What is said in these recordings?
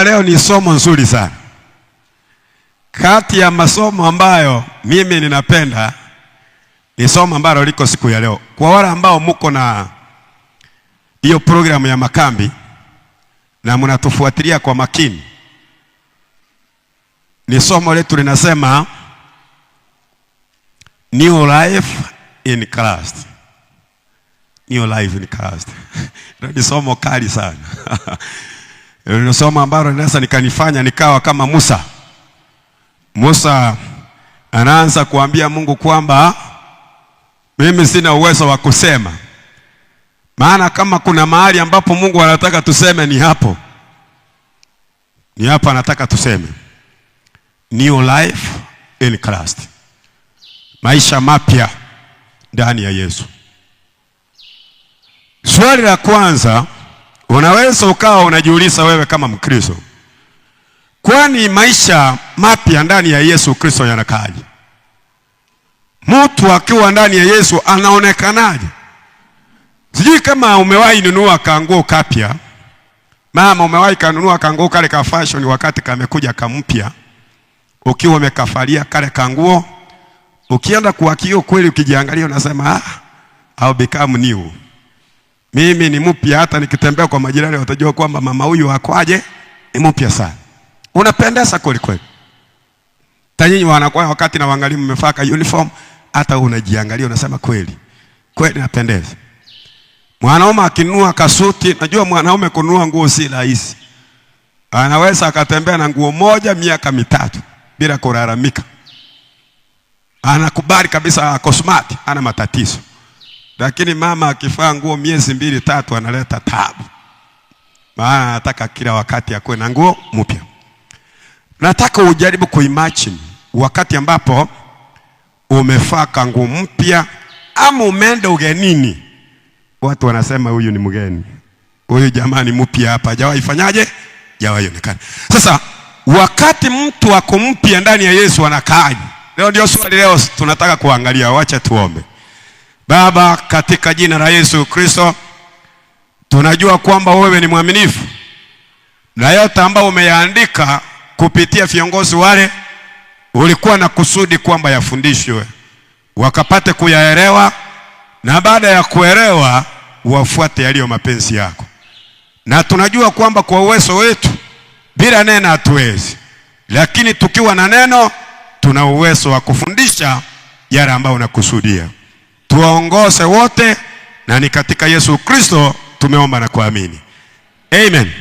Leo ni somo nzuri sana. Kati ya masomo ambayo mimi ninapenda ni somo ambalo liko siku ya leo. Kwa wale ambao mko na hiyo programu ya makambi na mnatufuatilia kwa makini, ni somo letu linasema New Life in Christ. New Life in Christ. Ni somo kali sana. Ni somo ambalo linaweza nikanifanya nikawa kama Musa. Musa anaanza kuambia Mungu kwamba mimi sina uwezo wa kusema. Maana kama kuna mahali ambapo Mungu anataka tuseme ni hapo. Ni hapa anataka tuseme. New life in Christ. Maisha mapya ndani ya Yesu. Swali la kwanza, unaweza ukawa unajiuliza wewe kama Mkristo, kwani maisha mapya ndani ya Yesu Kristo yanakaaje? Mtu akiwa ndani ya Yesu anaonekanaje? Sijui kama umewahi nunua kanguo kapya. Mama, umewahi kanunua kanguo kale ka fashion wakati kamekuja kampya, ukiwa umekafalia kale kanguo, ukienda kwa kioo kweli ukijiangalia unasema I'll become new. Mimi ni mpya, hata nikitembea kwa majirani watajua kwamba mama huyu akwaje, ni mpya sana. Unapendeza kweli kweli. Tanyinyi wanakuwa wakati na waangalia mmefaka uniform, hata unajiangalia unasema kweli napendeza. Mwanaume akinunua kasuti, najua mwanaume kununua nguo si rahisi. Anaweza akatembea na nguo moja miaka mitatu bila kulalamika. Anakubali kabisa ako smart, ana matatizo. Lakini mama akivaa nguo miezi 2-3 analeta taabu. Maana anataka kila wakati akuwe na nguo mpya. Nataka ujaribu kuimagine wakati ambapo umevaa kanguo mpya ama umeenda ugenini. Watu wanasema huyu ni mgeni. Huyu jamani mpya hapa, hajawahi fanyaje? Hajawahi onekana. Sasa wakati mtu ako mpya ndani ya Yesu anakaaje? Leo ndio swali leo tunataka kuangalia. Wacha tuombe. Baba, katika jina la Yesu Kristo, tunajua kwamba wewe ni mwaminifu. Na yote ambao umeyaandika kupitia viongozi wale, ulikuwa na kusudi kwamba yafundishwe, wakapate kuyaelewa, na baada ya kuelewa wafuate yaliyo mapenzi yako. Na tunajua kwamba kwa uwezo wetu bila neno hatuwezi, lakini tukiwa na neno tuna uwezo wa kufundisha yale ambayo unakusudia. Tuongoze wote, na ni katika Yesu Kristo tumeomba na kuamini. Amen.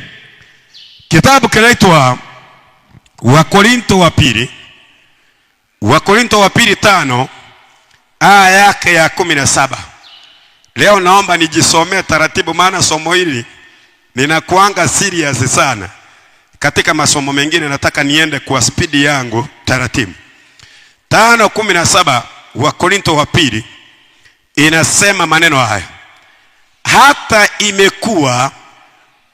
Kitabu kinaitwa Wakorintho wa pili. Wakorintho wa pili 5 aya yake ya 17. Leo naomba nijisomee taratibu, maana somo hili ninakuanga serious sana. Katika masomo mengine nataka niende kwa spidi yangu taratibu. 5:17 Wakorintho wa pili inasema maneno haya: hata imekuwa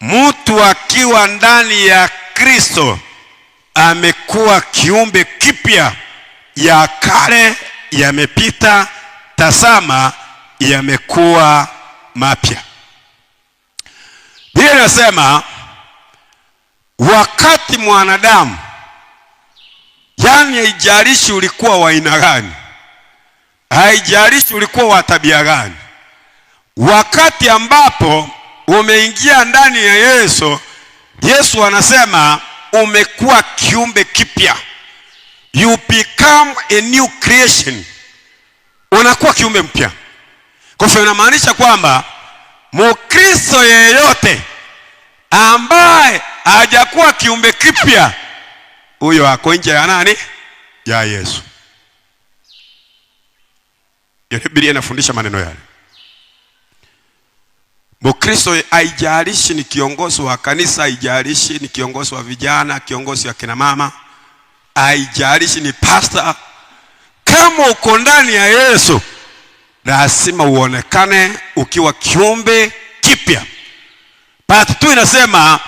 mtu akiwa ndani ya Kristo amekuwa kiumbe kipya, ya kale yamepita, tazama yamekuwa mapya. Biblia inasema wakati mwanadamu, yani haijalishi ulikuwa wa aina gani, haijalishi ulikuwa wa tabia gani, wakati ambapo umeingia ndani ya Yesu, Yesu anasema umekuwa kiumbe kipya. You become a new creation. Unakuwa kiumbe mpya. Kwa hivyo inamaanisha kwamba Mkristo yeyote ambaye hajakuwa kiumbe kipya, huyo ako nje ya nani? Ya Yesu. Biblia inafundisha maneno yale. Mkristo haijalishi ni kiongozi wa kanisa, haijalishi ni kiongozi wa vijana, kiongozi wa kina mama, haijalishi ni pastor, kama uko ndani ya Yesu lazima uonekane ukiwa kiumbe kipya. Part 2 inasema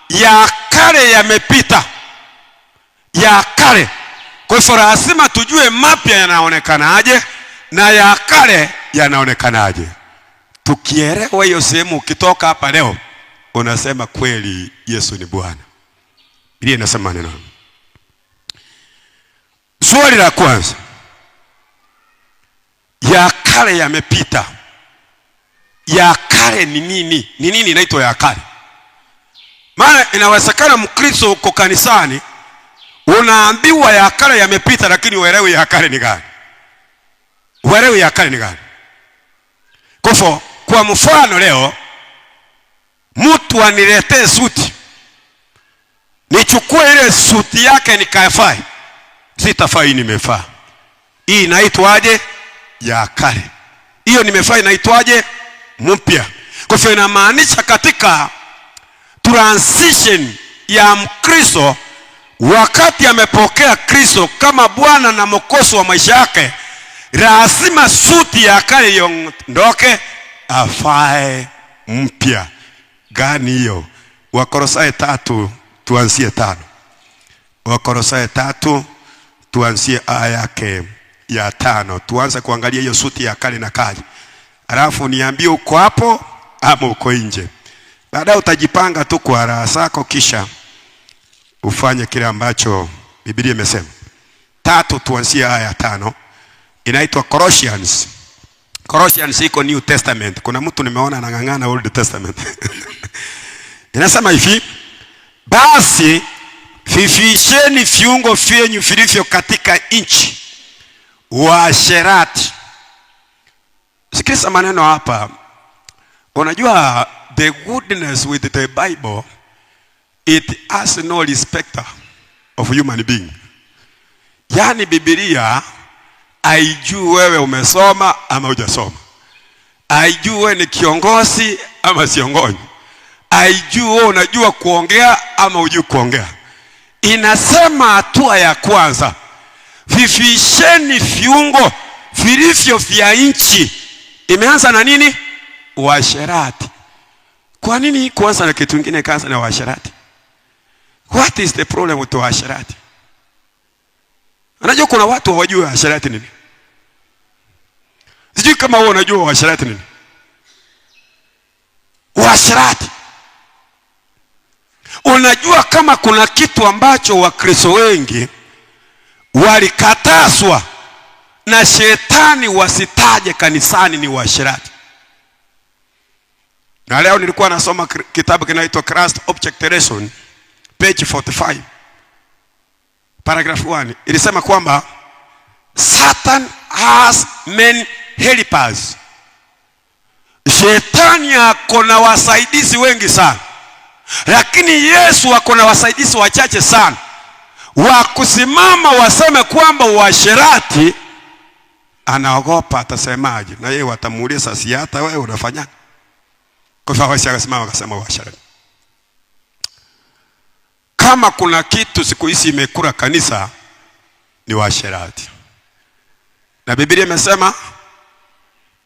ya kale yamepita. Ya kale. Kwa hivyo lazima tujue mapya yanaonekanaje na ya kale yanaonekanaje. Tukielewa hiyo sehemu, ukitoka hapa leo unasema kweli Yesu ni Bwana. Biblia inasema neno. Swali la kwanza, ya kale yamepita. Ya kale ni nini? Ni nini inaitwa ya kale? Maana inawezekana Mkristo uko kanisani unaambiwa ya kale yamepita, lakini uelewi ya kale ni gani? Uelewi ya kale ni gani? Kwa mfano leo mtu aniletee suti, nichukue ile suti yake nikafai, sitafai nimefaa. Hii inaitwaje? Ya kale. Hiyo nimefaa inaitwaje? Mpya. Kwa hivyo inamaanisha katika transition ya Mkristo, wakati amepokea Kristo kama Bwana na Mwokozi wa maisha yake, lazima suti ya kale iondoke, afae mpya. Gani hiyo? Wakolosai 3 tuanzie 5. Wakolosai 3 tuanzie aya yake ya 5. Tuanze kuangalia hiyo suti ya kale na kale. Alafu niambie uko hapo ama uko nje. Baadaye utajipanga tu kwa raha zako, kisha ufanye kile ambacho Biblia imesema. 3 tuanzie aya ya 5. Inaitwa Colossians. Colossians iko New Testament. Kuna mtu nimeona anang'ang'ana Old Testament. Inasema hivi, basi fifisheni viungo vyenyu vilivyo katika nchi, waasherati. Sikiliza maneno hapa. Unajua the goodness with the Bible, it has no respect of human being. Yani Biblia haijui wewe umesoma ama hujasoma, haijui wewe ni kiongozi ama siongozi, haijui wewe unajua kuongea ama hujui kuongea. Inasema hatua ya kwanza, vifisheni viungo vilivyo vya nchi. Imeanza na nini? Uasherati. Kwa nini kuanza na kitu kingine kaanza na uasherati? What is the problem with uasherati? Unajua kuna watu hawajui uasherati nini. Sijui kama wewe unajua uasherati nini. Uasherati, unajua kama kuna kitu ambacho Wakristo wengi walikatazwa na shetani wasitaje kanisani, ni uasherati. Na leo nilikuwa nasoma kitabu kinaitwa Christ Object Lesson, page 45, paragraph 1. Ilisema kwamba Satan has many helpers. Shetani ako na wasaidizi wengi sana, lakini Yesu ako na wasaidizi wachache sana wa kusimama waseme kwamba uasherati. Anaogopa atasemaje, na yeye watamuuliza si hata wewe unafanya. Kwa hivyo Yesu akasimama akasema uasherati. Kama kuna kitu siku hizi imekula kanisa ni uasherati. Na Biblia imesema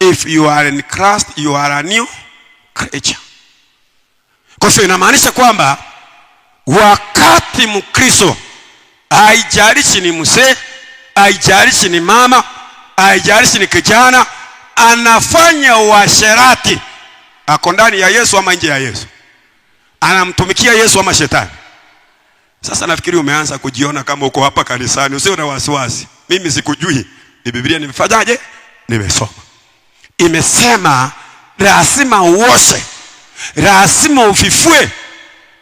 if you are in Christ you are a new creature. Kwa hivyo inamaanisha kwamba wakati Mkristo, haijalishi ni mzee, haijalishi ni mama, haijalishi ni kijana, anafanya uasherati, ako ndani ya Yesu ama nje ya Yesu, anamtumikia Yesu ama shetani. Sasa nafikiri umeanza kujiona kama uko hapa kanisani, usiwe na wasiwasi. Mimi sikujui, ni Biblia nimefanyaje? Nimesoma. Imesema lazima uoshe, lazima ufifue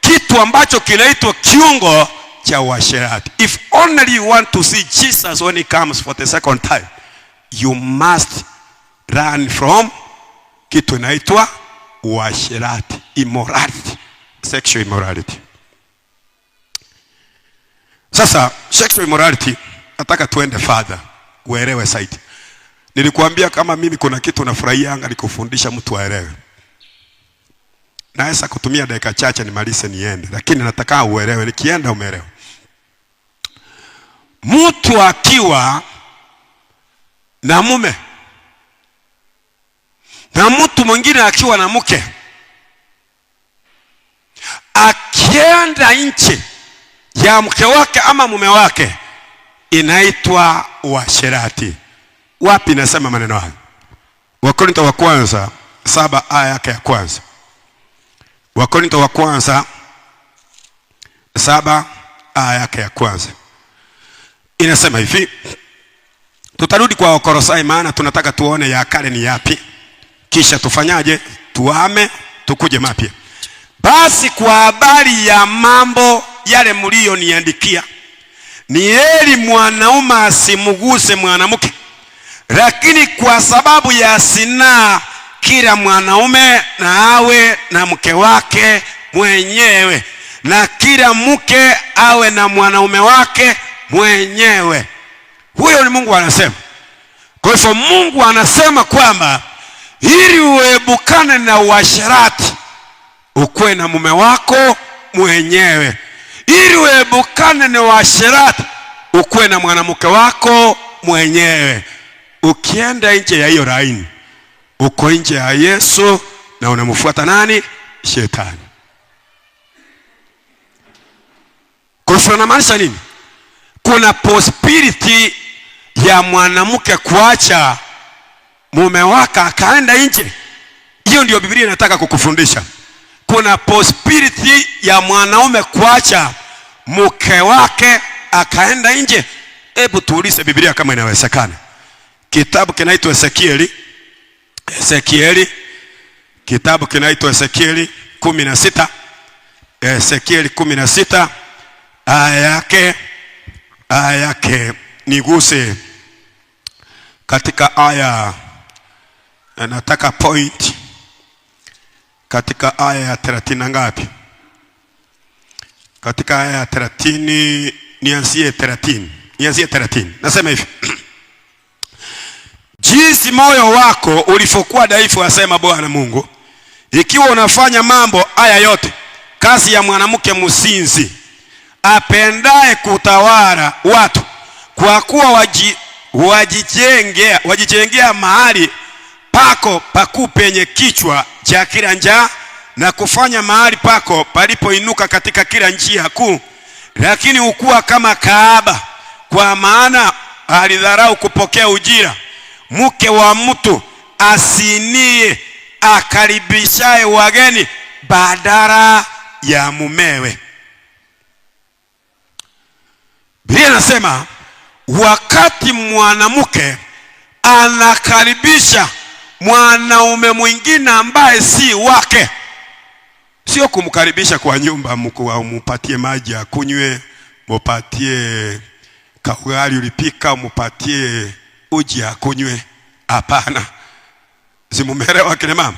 kitu ambacho kinaitwa kiungo cha uasherati. If only you want to see Jesus when he comes for the second time, you must run from kitu inaitwa uasherati, immorality, sexual immorality. Sasa sexual immorality, nataka tuende further uelewe zaidi. Nilikuambia kama mimi kuna kitu nafurahia anga nikufundisha mtu aelewe. Naweza kutumia dakika chache nimalize niende, lakini nataka uelewe, nikienda umeelewa. Mtu akiwa na mume na mtu mwingine akiwa na mke, akienda nje ya mke wake ama mume wake, inaitwa uasherati. Wapi nasema maneno haya? Wakorintho wa kwanza 7 aya yake ya kwanza. Wakorintho wa kwanza 7 aya yake ya kwanza. Inasema hivi, tutarudi kwa Wakolosai maana tunataka tuone ya kale ni yapi, kisha tufanyaje? Tuame tukuje mapya. Basi kwa habari ya mambo yale mlioniandikia, ni heri mwanaume asimguse mwanamke, lakini kwa sababu ya zinaa kila mwanaume na awe na mke wake mwenyewe, na kila mke awe na mwanaume wake mwenyewe. Huyo ni Mungu anasema. Kwa hivyo Mungu anasema kwamba ili uepukane na uasherati, ukwe na mume wako mwenyewe. Ili uepukane na uasherati, ukwe na mwanamke wako mwenyewe. Ukienda nje ya hiyo laini, uko nje ya Yesu na unamfuata nani? Shetani. Kwa hivyo inamaanisha nini? Kuna possibility ya mwanamke kuacha mume wake akaenda nje. Hiyo ndio Biblia inataka kukufundisha. Kuna possibility ya mwanaume kuacha mke wake akaenda nje. Hebu tuulize Biblia kama inawezekana. Kitabu kinaitwa Ezekieli. Kitabu kinaitwa Ezekieli 16. Ezekieli 16 aya yake niguse katika aya, nataka point katika aya ya 30 ngapi? Katika aya ya 30, nianzie 30. Nasema hivi, jinsi moyo wako ulifokuwa dhaifu, asema Bwana Mungu, ikiwa unafanya mambo haya yote, kazi ya mwanamke mzinzi apendaye kutawala watu, kwa kuwa wajijengea mahali pako pakuu penye kichwa cha kila njaa, na kufanya mahali pako palipoinuka katika kila njia kuu, lakini ukuwa kama kahaba, kwa maana alidharau kupokea ujira. Mke wa mtu asinie akaribishaye wageni badala ya mumewe. Biblia inasema wakati mwanamke anakaribisha mwanaume mwingine ambaye si wake, sio kumkaribisha kwa nyumba, mupatie maji akunywe, mupatie kaugali ulipika, mupatie uji akunywe. Hapana. Simumeelewa kile mama?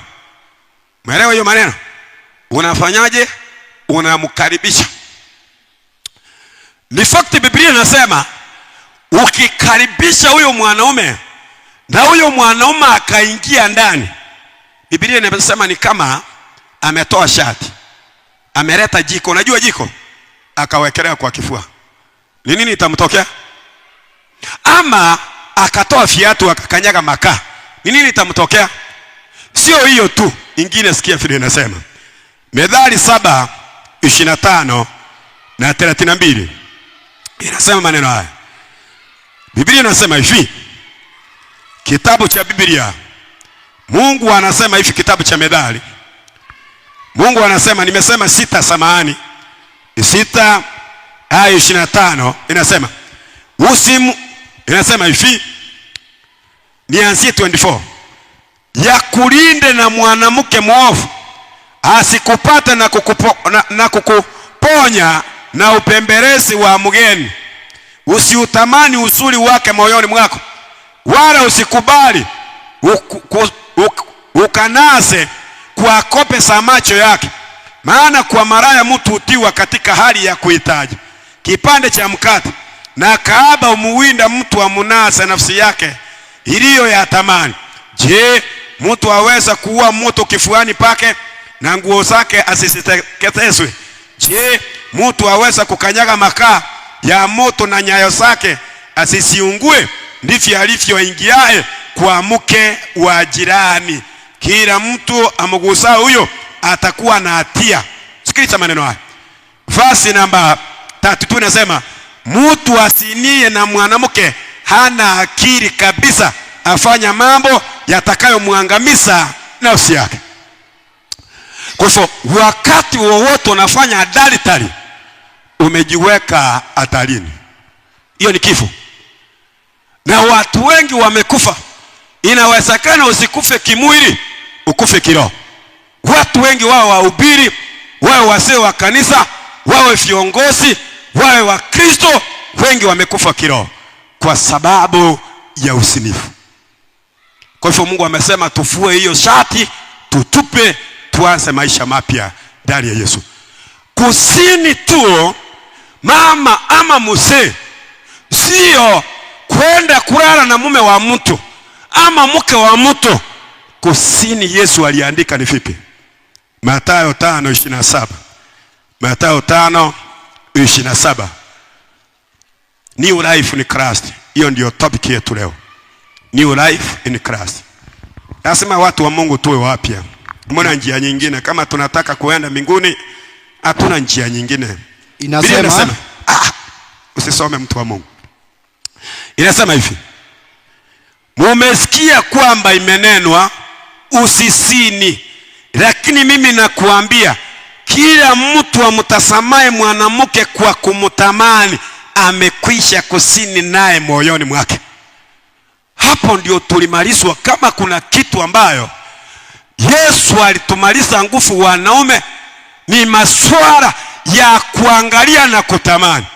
Umeelewa hiyo maneno? Unafanyaje? Unamkaribisha. Ni fact Biblia inasema ukikaribisha huyo mwanaume na huyo mwanaume akaingia ndani, Biblia inasema ni kama ametoa shati, ameleta jiko. Unajua jiko? Akawekelea kwa kifua. Ni nini itamtokea? Ama akatoa viatu akakanyaga makaa. Ni nini itamtokea? Sio hiyo tu, ingine sikia vile inasema. Methali 7:25 na 32. Inasema maneno haya. Biblia inasema hivi. Kitabu cha Biblia. Mungu anasema hivi, kitabu cha Methali. Mungu anasema, nimesema 6 samahani. 6:25 inasema inasema hivi, nianzie 24. Ya kulinde na mwanamke mwovu, asikupate na kukuponya na upembelezi wa mgeni. Usiutamani uzuri wake moyoni mwako, wala usikubali ukanase kwa kope za macho yake. Maana kwa maraya mtu hutiwa katika hali ya kuhitaji kipande cha mkate, na kahaba umuwinda mtu amunase nafsi yake iliyo ya tamani. Je, mtu aweza kuua moto kifuani pake na nguo zake asisiteketezwe? Je, mtu aweza kukanyaga makaa ya moto na nyayo zake asisiungue? Ndivyo alivyoingiaye kwa mke wa jirani. Kila mtu amgusa huyo atakuwa na hatia. Sikiliza maneno haya. Verse namba 32 inasema, mtu asinie na mwanamke hana akili kabisa, afanya mambo yatakayomwangamiza nafsi yake. Kwa hivyo wakati wowote unafanya adultery, umejiweka hatarini. Hiyo ni kifo. Na watu wengi wamekufa. Inawezekana usikufe kimwili, ukufe kiroho. Watu wengi wao wahubiri, wao wazee wa kanisa, wao viongozi, wao wa Kristo, wengi wamekufa kiroho kwa sababu ya usinifu. Kwa hivyo Mungu amesema tufue hiyo shati, tutupe, tuanze maisha mapya ndani ya Yesu. Kusini tu mama ama mzee sio kwenda kulala na mume wa mtu ama mke wa mtu. Kusini Yesu aliandika ni vipi? Mathayo 5:27. Mathayo 5:27. New life in Christ. Hiyo ndio topic yetu leo. New life in Christ. Nasema watu wa Mungu tuwe wapya. Mbona njia nyingine? Kama tunataka kuenda mbinguni, hatuna njia nyingine. Inasema usisome mtu wa Mungu. Inasema hivi: mumesikia kwamba imenenwa usisini, lakini mimi nakuambia kila mtu amtazamaye mwanamke kwa kumtamani amekwisha kusini naye moyoni mwake. Hapo ndio tulimalizwa. Kama kuna kitu ambayo Yesu alitumaliza nguvu wanaume, ni masuala ya kuangalia na kutamani.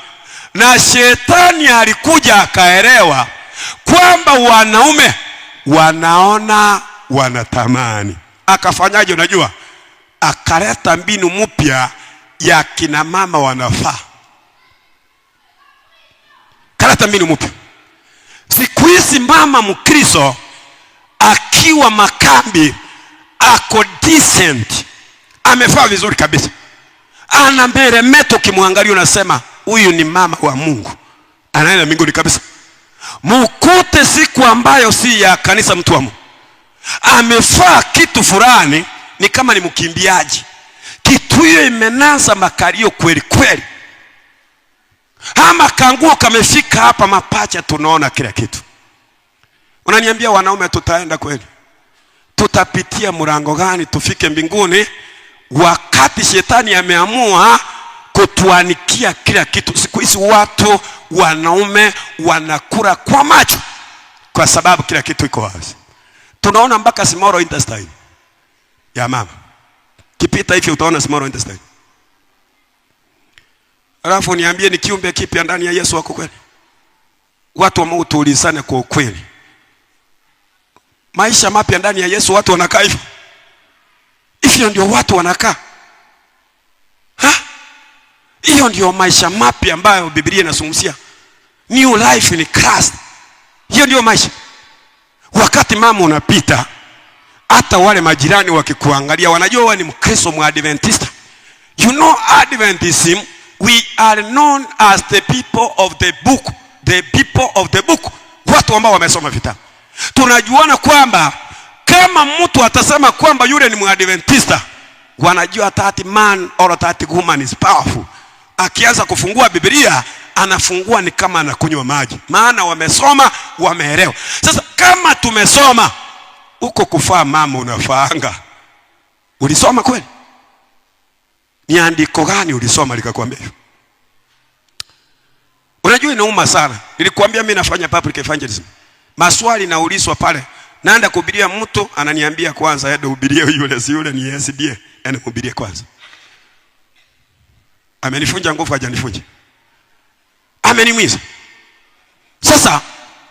Na shetani alikuja akaelewa kwamba wanaume wanaona, wanatamani. Akafanyaje unajua? Akaleta mbinu mpya ya kina mama wanafaa. Kaleta mbinu mpya. Siku hizi mama Mkristo akiwa makambi ako decent, amefaa vizuri kabisa, ana meremeta, ukimwangalia unasema huyu ni mama wa Mungu, anaenda mbinguni kabisa. Mukute siku ambayo si ya kanisa, mtu wa Mungu amefaa kitu fulani, ni kama ni mkimbiaji. Kitu hiyo imenanza makalio kweli kweli, ama kanguo kamefika hapa mapacha, tunaona kila kitu. Unaniambia wanaume tutaenda kweli? Tutapitia mlango gani tufike mbinguni wakati shetani ameamua kutuanikia kila kitu? Siku hizi watu wanaume wanakula kwa macho kwa sababu kila kitu iko wazi. Tunaona mpaka small intestine ya mama kipita hivi, utaona small intestine. Alafu niambie, ni kiumbe kipi ndani ya Yesu wako kweli? Watu wa Mungu tuulizane kwa ukweli. Maisha mapya ndani ya Yesu watu wanakaa hivyo? Hivyo ndio watu wanakaa? Hiyo ndio maisha mapya ambayo Biblia inazungumzia. New life in Christ. Hiyo ndio maisha. Wakati mama unapita, hata wale majirani wakikuangalia wanajua wewe ni Mkristo Mwadventista. You know Adventism, we are known as the people of the book. The people of the book. Watu ambao wamesoma vitabu. Tunajuana kwamba kama mtu atasema kwamba yule ni Mwadventista, wanajua that man or that woman is powerful. Akianza kufungua Biblia, anafungua ni kama anakunywa maji, maana wamesoma, wameelewa. Sasa kama tumesoma, uko kufaa mama unafaanga. Ulisoma kweli? Ni andiko gani ulisoma likakwambia hivyo? Unajua inauma sana. Nilikwambia mimi nafanya public evangelism. Maswali naulizwa pale, naenda kuhubiria mtu ananiambia kwanza hebu hubirie yule, si yule ni SDA, yani hubirie kwanza. Amenifunja nguvu, hajanifunja. Amenimiza. Sasa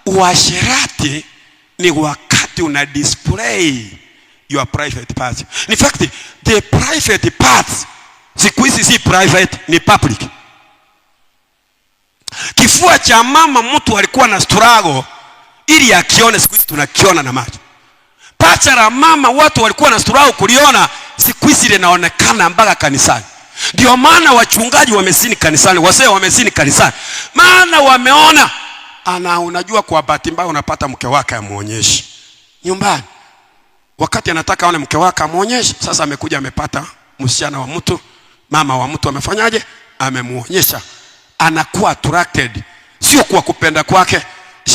uasherati ni wakati una display your private parts. In fact, the private parts siku hizi si private, ni public. Kifua cha mama mtu alikuwa na struggle ili akione, siku hizi tunakiona na macho. Pacha la mama watu walikuwa na struggle kuliona, siku hizi linaonekana mpaka kanisani. Ndio maana wachungaji wamesini kanisani, wazee wamesini kanisani, maana wameona. Unajua kwa bahati mbaya unapata mke wake amuonyeshi nyumbani, wakati anataka aone mke wake amuonyeshi. Sasa amekuja amepata msichana wa mtu, mama wa mtu, amefanyaje? Amemuonyesha. Anakuwa attracted, sio kwa kupenda kwake.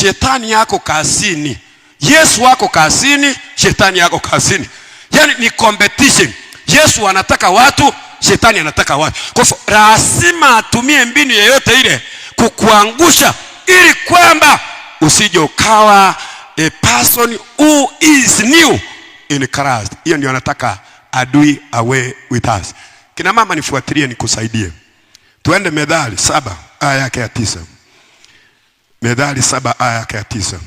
Shetani yako kazini, Yesu wako kazini, shetani yako kazini. Yani ni competition. Yesu anataka watu shetani anataka wapi. Kwa hivyo lazima atumie mbinu yoyote ile kukuangusha, ili kwamba usije ukawa a person who is new in Christ. Hiyo ndio anataka adui away with us. Kina mama nifuatilie nikusaidie. Tuende Methali 7 aya yake ya 9. Methali 7 aya yake ya 9.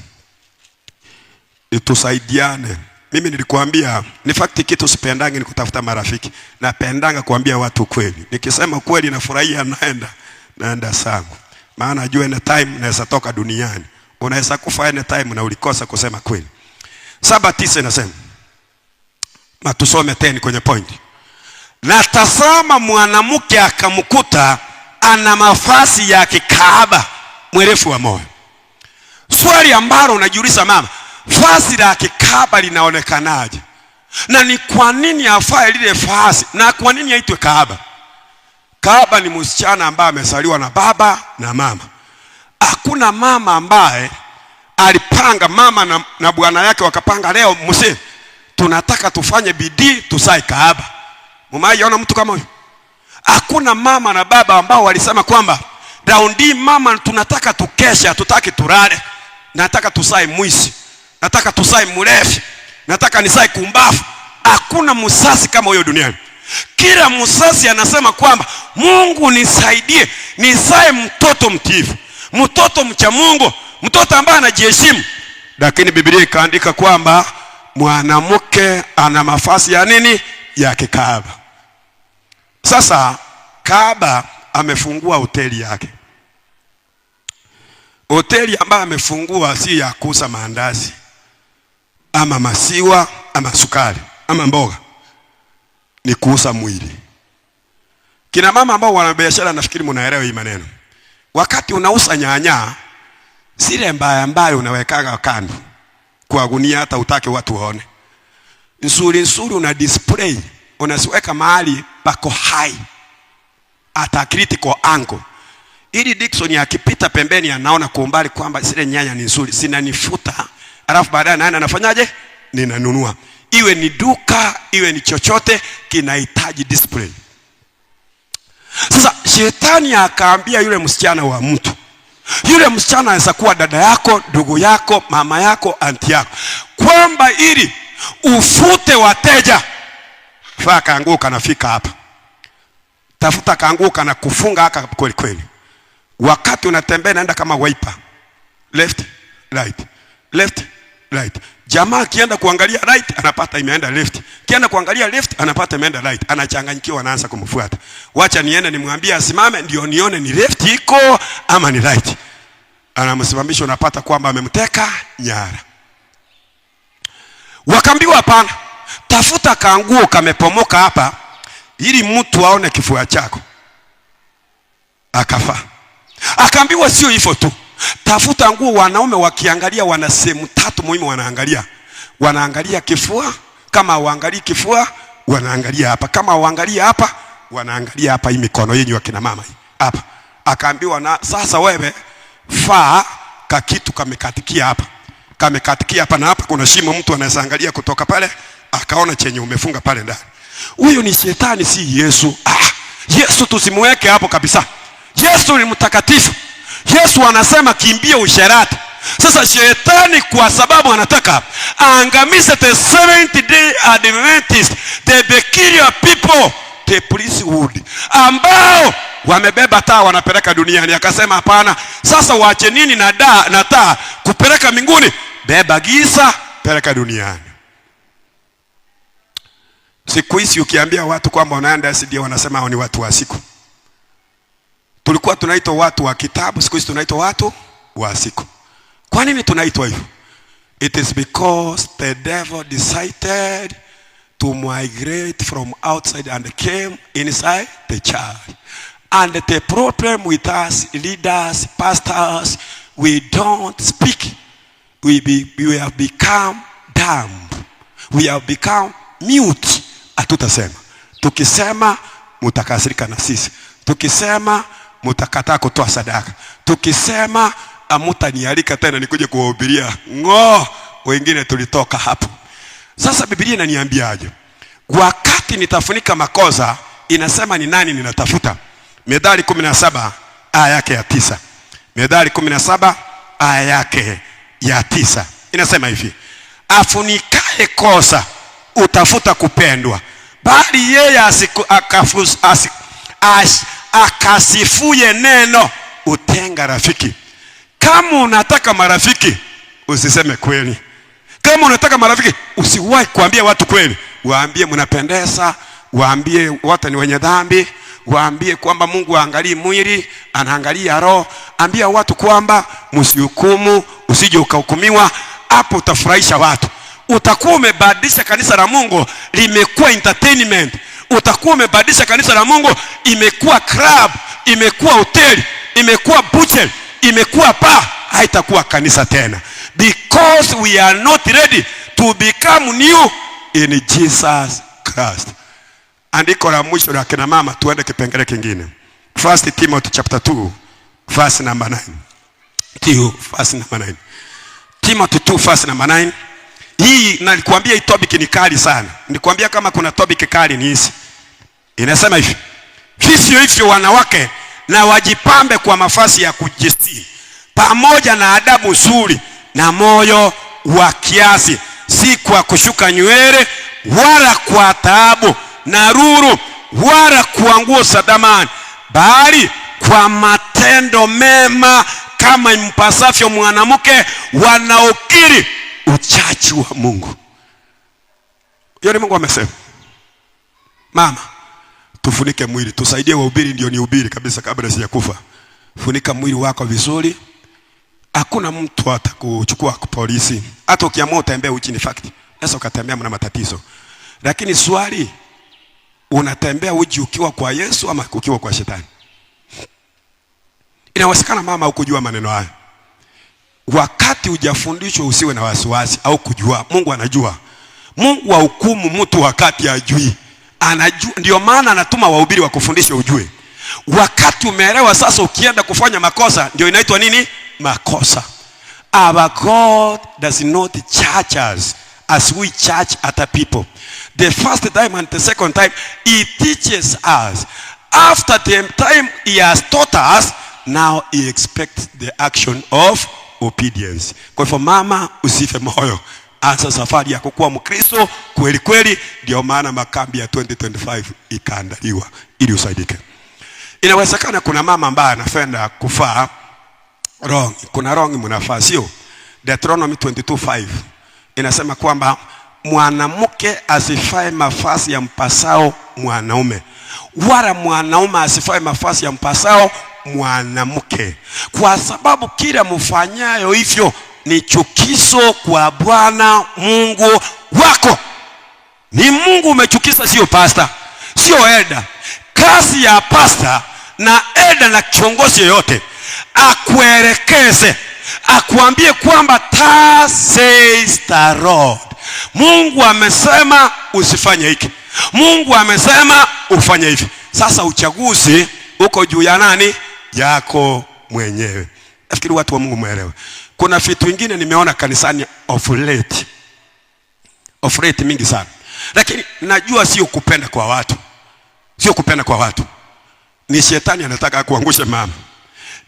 Tusaidiane. Mimi nilikuambia ni fakti kitu sipendangi ni kutafuta marafiki. Napendanga kuambia watu kweli. Nikisema kweli nafurahia naenda sangu. Maana najua any time naweza toka duniani. Unaweza kufa any time na ulikosa kusema kweli. 7:9 inasema. Na tusome tena kwenye point. Na tazama mwanamke akamkuta ana mavazi ya kikahaba mwerefu wa moyo. Swali ambalo unajiuliza mama, vazi la kikahaba linaonekanaje? Na ni kwa nini afae lile vazi? Na kwa nini aitwe kahaba? Kahaba ni msichana ambaye amezaliwa na baba na mama. Hakuna mama ambaye alipanga, mama na bwana yake wakapanga leo mse tunataka tufanye bidii tusae kahaba. Mumaiona mtu kama huyo? Hakuna mama na baba ambao walisema kwamba raundi mama tunataka tukesha, hatutaki turare, nataka tusae mwisi, nataka tusae mrefu, nataka nisae kumbafu. Hakuna msasi kama huyo duniani. Kila msasi anasema kwamba Mungu nisaidie nisae mtoto mtiifu, mtoto mcha Mungu, mtoto ambaye anajiheshimu. Lakini Biblia ikaandika kwamba mwanamke ana mavazi ya nini? Ya kikahaba. Sasa kahaba amefungua hoteli yake. Hoteli ambayo amefungua si ya kuuza maandazi ama masiwa ama sukari ama mboga, ni kuuza mwili. Kina mama ambao wana biashara nafikiri mnaelewa hii maneno. Wakati unauza nyanya, zile mbaya unawekaga kando kwa gunia hata utake watu waone. Nzuri una display, unasiweka mahali pako high at a critical angle, ili Dickson akipita pembeni anaona kwa umbali kwamba zile nyanya ni nzuri, zinanifuta. Alafu baadaye naenda nafanyaje? Ninanunua. Iwe ni duka, iwe ni chochote, kinahitaji display. Sasa shetani akaambia yule msichana wa mtu, yule msichana anaweza kuwa dada yako, ndugu yako, mama yako, anti yako, kwamba ili ufute wateja, faa kaanguka nafika hapa. Tafuta kaanguka na kufunga haka kweli kweli. Wakati unatembea naenda kama wiper. Left, right. Left, right. Jamaa akienda kuangalia right anapata imeenda left. Kienda kuangalia left anapata imeenda right. Anachanganyikiwa, anaanza kumfuata. Wacha niende nimwambie asimame ndio nione ni left iko ama ni right. Anamsimamisha, unapata kwamba amemteka nyara. Wakaambiwa hapana, tafuta kaanguo kamepomoka hapa ili mtu aone kifua chako. Akafa. Akaambiwa sio hivyo tu, tafuta nguo. Wanaume wakiangalia wana sehemu 3 muhimu wanaangalia. Wanaangalia kifua, kama waangalie kifua wanaangalia hapa, kama waangalia hapa wanaangalia hapa, hii mikono yenyu akina mama hii hapa. Akaambiwa na sasa wewe faa kakitu kamekatikia hapa. Kamekatikia hapa na hapa kuna shimo, mtu anaweza angalia kutoka pale akaona chenye umefunga pale ndani. Huyo ni shetani, si Yesu. Yesu tusimweke hapo kabisa. Yesu ni mtakatifu. Yesu anasema kimbia usherati. Sasa shetani kwa sababu anataka aangamize the 70th day Adventist, the peculiar people, the priesthood, ambao wamebeba taa wanapeleka duniani. Akasema hapana, sasa waache nini na taa kupeleka mbinguni? Beba giza peleka duniani. Siku hizi ukiambia watu kwamba wanaenda SDA wanasema hao ni watu wa siku. Tulikuwa tunaitwa watu wa kitabu, siku hizi tunaitwa watu wa siku. Kwa nini tunaitwa hivyo? It is because the devil decided to migrate from outside and came inside the church. And the problem with us leaders, pastors, we don't speak. We have become dumb. We have become mute. Hatutasema. Tukisema mutakasirika na sisi. Tukisema mutakataa kutoa sadaka. Tukisema amutanialika tena nikuje kuwahubiria. Wengine tulitoka hapo. Sasa Biblia inaniambiaje? Wakati nitafunika makosa, inasema ni nani ninatafuta. Methali 17 aya yake ya 9. Methali 17 aya yake ya 9 inasema hivi: afunikaye kosa utafuta kupendwa, bali yeye akasifuye neno utenga rafiki. Kama unataka marafiki usiseme kweli. Kama unataka marafiki usiwahi kuambia watu kweli. Waambie mnapendeza, waambie wote ni wenye dhambi, waambie kwamba Mungu haangalii mwili, anaangalia roho. Ambia watu kwamba msihukumu, usije ukahukumiwa. Hapo utafurahisha watu. Utakuwa umebadilisha kanisa la Mungu limekuwa entertainment. Utakuwa umebadilisha kanisa la Mungu imekuwa club, imekuwa hoteli, imekuwa butcher, imekuwa bar. Haitakuwa kanisa tena, because we are not ready to become new in Jesus Christ. Andiko la mwisho la kina mama, tuende kipengele kingine. 1 Timothy chapter 2 verse number 9. Verse number 9. Timothy 2 verse number 9. Hii nalikwambia hii topic ni kali sana. Nilikwambia kama kuna topic kali ni hizi. Inasema hivi: vivyo hivyo wanawake na wajipambe kwa mavazi ya kujistiri, pamoja na adabu nzuri na moyo wa kiasi, si kwa kushuka nywele wala kwa taabu na ruru wala kwa nguo za thamani, bali kwa matendo mema, kama impasavyo mwanamke wanaokiri uchachi wa Mungu. Yoni Mungu amesema. Mama, tufunike mwili, tusaidie wahubiri, ndio ni hubiri kabisa kabla sijakufa. Funika mwili wako vizuri. Hakuna mtu atakuchukua kwa polisi. Hata ukiamua utembea uchi ni fact. Sasa ukatembea mna matatizo. Lakini swali, unatembea uchi ukiwa kwa Yesu ama ukiwa kwa shetani? Inawezekana mama hukujua maneno haya. Wakati hujafundishwa usiwe na wasiwasi au kujua. Mungu anajua. Mungu hahukumu mtu wakati hajui. Anajua, ndio maana anatuma wahubiri wa kufundisha ujue. Wakati umeelewa sasa, ukienda kufanya makosa ndio inaitwa nini? Makosa. Our God does not charge us as we charge other people. The first time and the second time he teaches us. After the time he has taught us, now he expects the action of obedience. Kwa hivyo mama, usife moyo. Anza safari ya kukuwa Mkristo kweli kweli. Ndio maana makambi ya 2025 ikaandaliwa ili usaidike. Inawezekana kuna mama ambaye anapenda kufaa wrong. Kuna wrong mnafaa, sio? Deuteronomy 22:5 inasema kwamba mwanamke asifae mavazi ya mpasao mwanaume, wala mwanaume asifae mavazi ya mpasao mwanamke, kwa sababu kila mfanyayo hivyo ni chukizo kwa Bwana Mungu wako. Ni Mungu umechukisa, sio pastor, sio elder. Kazi ya pastor na elder na kiongozi yote akuelekeze, akuambie kwamba thus says the Lord. Mungu amesema usifanye hiki, Mungu amesema ufanye hivi. Sasa uchaguzi uko juu ya nani? Yako mwenyewe. Nafikiri watu wa Mungu muelewe. Kuna vitu vingine nimeona kanisani of late mingi sana. Lakini najua sio kupenda kwa watu. Sio kupenda kwa watu. Ni shetani anataka kuangusha mama.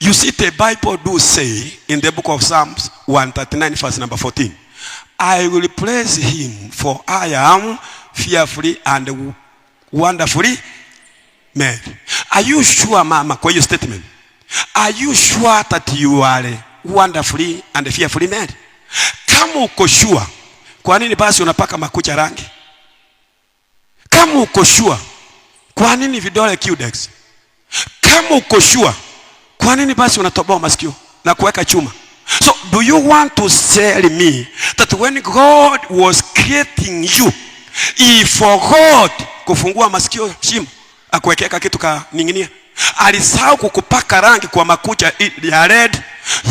You see, the Bible do say in the book of Psalms 139 verse number 14, I will praise him, for I am fearfully and wonderfully made. Are you sure, mama, kwa hiyo statement? Are you sure that you are wonderfully and fearfully made? Kama uko sure, kwa nini basi unapaka makucha rangi? Kama uko sure, kwa nini vidole Q-Dex? Kama uko sure, kwa nini basi unatoboa masikio na kuweka chuma? So do you want to tell me that when God was creating you, he forgot kufungua masikio shimo, akuwekeka kitu ka ninginia? Alisahau kukupaka rangi kwa makucha ya red,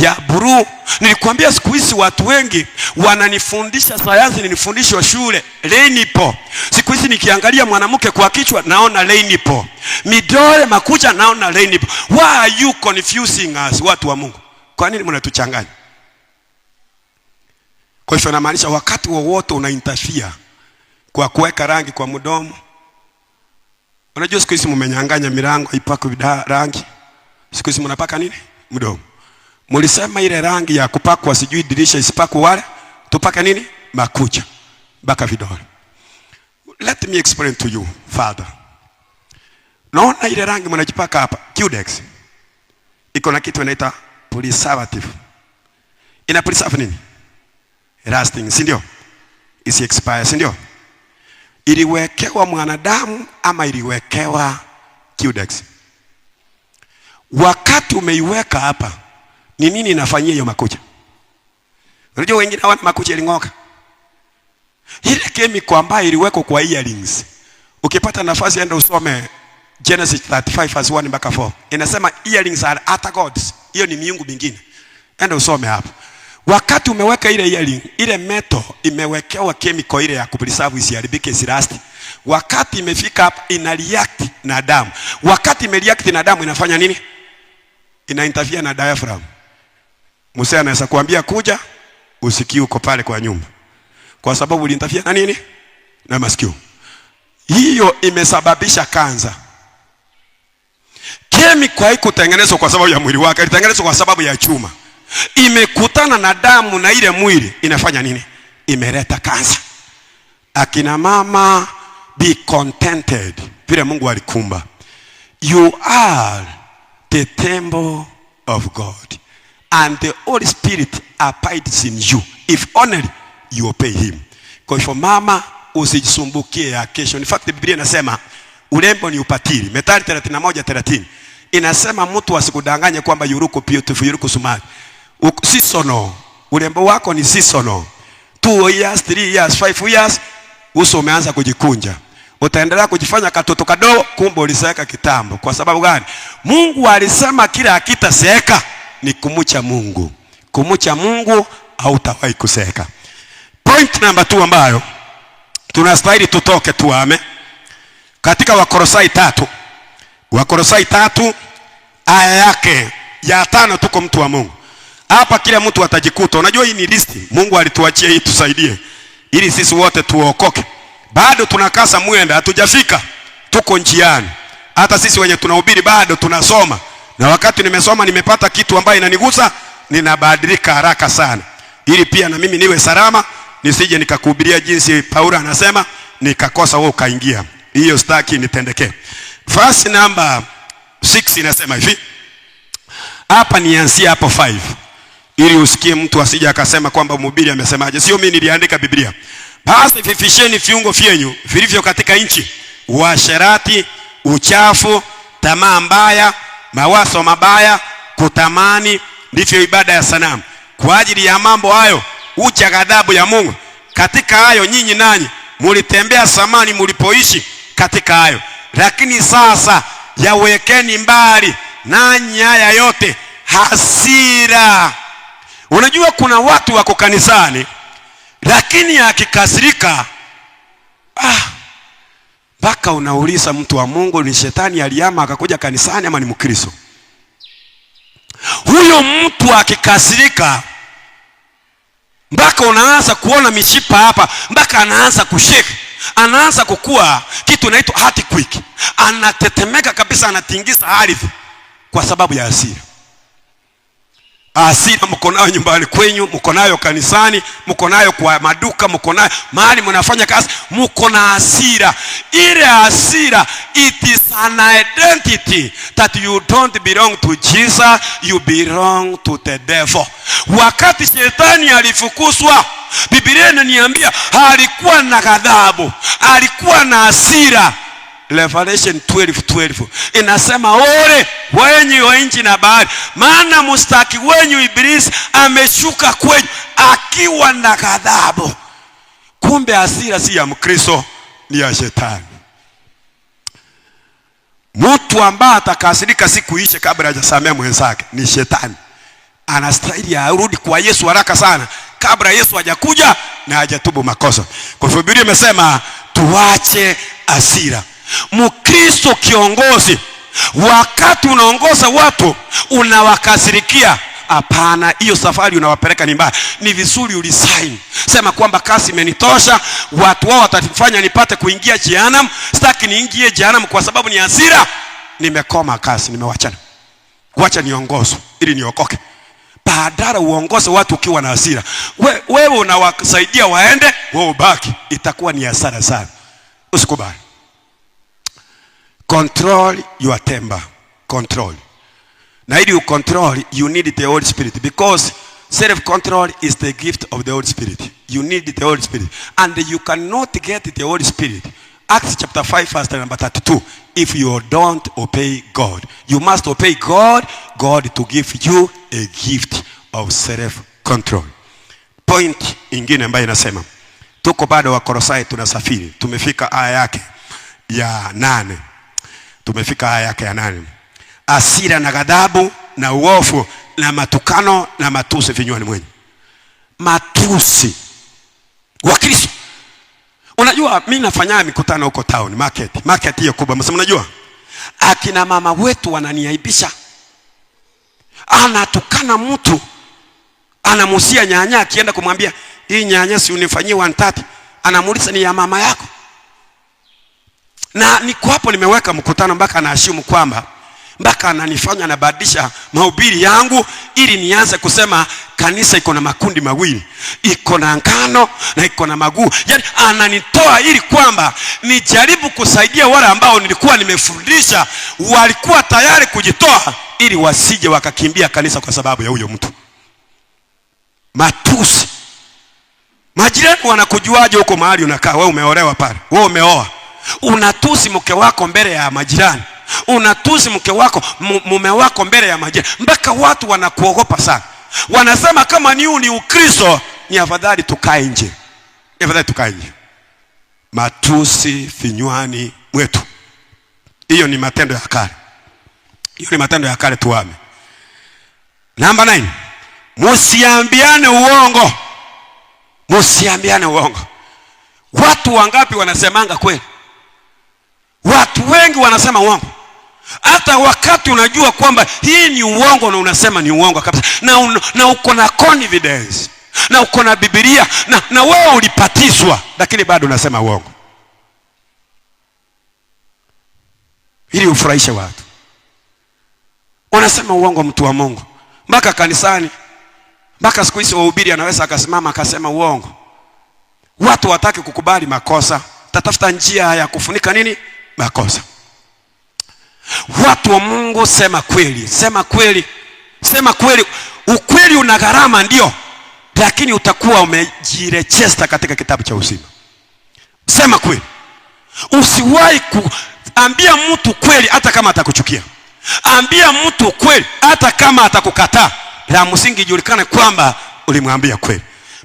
ya blue. Nilikwambia siku hizi watu wengi wananifundisha sayansi, nilifundishwa shule rainbow. Siku hizi nikiangalia mwanamke kwa kichwa naona rainbow, midole makucha naona rainbow. Why are you confusing us, watu wa Mungu? Kwa nini mnatuchanganya? Kwa hivyo namaanisha wakati wowote una interfere kwa kuweka rangi kwa mdomo, Unajua siku hizi mmenyang'anya milango ipakwe rangi. Siku hizi mnapaka nini? Mdomo. Mulisema ile rangi ya kupakwa sijui dirisha isipakwe wale, tupaka nini? Makucha. Baka vidole. Let me explain to you, Father. Naona ile rangi mnajipaka hapa, Cudex. Iko na kitu inaita preservative. Ina preserve nini? Lasting, si ndio? Isi expire, si ndio? Iliwekewa mwanadamu ama iliwekewa Cudex? Wakati umeiweka hapa, ni nini inafanyia hiyo makucha? Unajua wengine hawana makucha iling'oka. Ile chemical ambayo iliwekwa kwa earrings. Ukipata nafasi enda usome Genesis 35 verse 1 mpaka 4. Inasema earrings are other gods. Hiyo ni miungu mingine. Enda usome hapo. Wakati umeweka ile earring, ile metal imewekewa chemical ile ya kupreserve isiharibike isirasti. Wakati imefika hapa ina react na damu. Wakati ime react na damu inafanya nini? Ina interfere na diaphragm. Musa anaweza kuambia kuja, usikii uko pale kwa nyumba. Kwa sababu ulinterfere na nini? Na masikio. Hiyo imesababisha kansa. Chemical haikutengenezwa kwa sababu ya mwili wake, ilitengenezwa kwa sababu ya chuma. Imekutana na damu na ile mwili inafanya nini? Imeleta kansa. Akina mama, be contented. Vile Mungu alikumba. You are the temple of God. And the Holy Spirit abides in you. If only you obey him. Kwa hivyo mama, usijisumbukie ya kesho. In fact, Biblia inasema urembo ni upatiri. Methali 31:30. Inasema mtu asikudanganye kwamba you look beautiful, you look smart. Seasonal. Urembo wako ni seasonal. 2 years, 3 years, 5 years, uso umeanza kujikunja. Utaendelea kujifanya katoto kadogo, kumbe uliseeka kitambo. Kwa sababu gani? Mungu alisema kila akitaseeka ni kumucha Mungu. Kumucha Mungu hautawahi kuseeka. Point number 2 ambayo tunastahili tutoke tuame. Katika Wakolosai 3. Wakolosai 3 aya yake ya 5 tuko mtu wa Mungu. Hapa kila mtu atajikuta. Unajua hii ni listi. Mungu alituachia hii tusaidie. Ili sisi wote tuokoke. Bado tunakasa mwenda, hatujafika. Tuko njiani. Hata sisi wenye tunahubiri bado tunasoma. Na wakati nimesoma nimepata kitu ambayo inanigusa, ninabadilika haraka sana. Ili pia na mimi niwe salama, nisije nikakuhubiria jinsi Paulo anasema, nikakosa wewe ukaingia. Hiyo staki nitendekee. Verse number 6 inasema hivi. Hapa nianzie hapo 5. Ili usikie mtu asije akasema kwamba mhubiri amesemaje. Sio mimi niliandika Biblia. Basi vifisheni viungo vyenyu vilivyo katika nchi, uasherati, uchafu, tamaa mbaya, mawazo mabaya, kutamani, ndivyo ibada ya sanamu. Kwa ajili ya mambo hayo ucha ghadhabu ya Mungu. Katika hayo nyinyi nanyi mulitembea zamani mulipoishi katika hayo. Lakini sasa yawekeni mbali nanyi haya yote, hasira. Unajua kuna watu wako kanisani lakini akikasirika mpaka unauliza mtu wa Mungu ni shetani aliyama akakuja kanisani ama ni Mkristo? Huyo mtu akikasirika mpaka unaanza kuona mishipa hapa, mpaka anaanza kushake, anaanza kukua kitu inaitwa earthquake. Anatetemeka kabisa, anatingisa ardhi kwa sababu ya hasira. Hasira mko nayo nyumbani kwenyu, mko nayo kanisani, mko nayo kwa maduka, mko nayo mahali mnafanya kazi, mko na hasira. Ile hasira, it is an identity that you don't belong to Jesus, you belong to the devil. Wakati shetani alifukuzwa, Biblia inaniambia alikuwa na ghadhabu, alikuwa na hasira. Revelation 12:12 inasema ole wenye wa nchi na bahari, maana mustaki wenyu Ibilisi ameshuka kwenyu akiwa na ghadhabu. Kumbe hasira si ya Mkristo, ni ya shetani. Mtu ambaye atakasirika siku ishe kabla hajasamea mwenzake ni shetani. Anastahili arudi kwa Yesu haraka sana kabla Yesu hajakuja na hajatubu makosa. Kwa hivyo Biblia imesema tuache hasira. Mkristo kiongozi, wakati unaongoza watu unawakasirikia, hapana, hiyo safari unawapeleka ni mbaya. Ni vizuri ulisign, sema kwamba kasi imenitosha, watu wao watanifanya nipate kuingia jehanamu, sitaki niingie jehanamu kwa sababu ni hasira, nimekoma kasi, nimewachana, wacha niongozwe ili niokoke. Badala uongoze watu ukiwa na hasira, wewe unawasaidia waende, wewe ubaki, itakuwa ni hasara sana. Usikubali. Control your temper. Control. Na ili control, you need the Holy Spirit, because self-control is the gift of the Holy Spirit. You need the Holy Spirit, and you cannot get the Holy Spirit, Acts chapter 5 verse number 32, if you don't obey God. You must obey God to give you a gift of self-control. Point ingine ambayo inasema, tuko bado wa Kolosai, tunasafiri, tumefika aya yake ya 8. Tumefika aya yake ya 8. Hasira na ghadhabu na uovu na matukano na matusi vinywani mwenyu. Matusi wa Kristo. Unajua mimi nafanya mikutano huko town market hiyo kubwa. Msema unajua akina mama wetu wananiaibisha. Anatukana mtu, anamusia nyanya, akienda kumwambia hii nyanya si unifanyie 130, anamuuliza ni ya mama yako. Na niko hapo nimeweka mkutano mpaka anaashimu kwamba mpaka ananifanya nabadilisha mahubiri yangu ili nianze kusema kanisa iko na makundi mawili, iko na ngano na iko na maguu. Yaani ananitoa ili kwamba nijaribu kusaidia wale ambao nilikuwa nimefundisha walikuwa tayari kujitoa ili wasije wakakimbia kanisa kwa sababu ya huyo mtu. Matusi. Majirani wanakujuaje huko mahali unakaa? Wewe umeolewa pale, wewe umeoa, unatusi mke wako mbele ya majirani, unatusi mke wako mume wako mbele ya majirani, mpaka watu wanakuogopa sana. Wanasema kama ni Ukristo, ni afadhali tukae nje. Ni afadhali tukae nje. Matusi vinywani mwetu. Hiyo ni matendo ya kale. Hiyo ni matendo ya kale, tuame. Number 9. Msiambiane uongo. Msiambiane uongo. Watu wangapi wanasemanga kweli? Watu wengi wanasema uongo. Hata wakati unajua kwamba hii ni uongo na unasema ni uongo kabisa. Na uko na confidence. Na uko na Biblia na wewe ulipatizwa, lakini bado unasema uongo. Ili ufurahishe watu. Unasema uongo, mtu wa Mungu. Mpaka kanisani, mpaka siku hizi wahubiri anaweza akasimama akasema uongo. Watu wataki kukubali makosa, tatafuta njia ya kufunika nini? Makosa. Watu wa Mungu, sema kweli, sema kweli, sema kweli. Ukweli una gharama ndio, lakini utakuwa umejirejesta katika kitabu cha uzima. Sema kweli. Usiwahi kuambia mtu kweli hata kama atakuchukia. Ambia mtu kweli hata kama atakukataa. La msingi ijulikane kwamba ulimwambia kweli.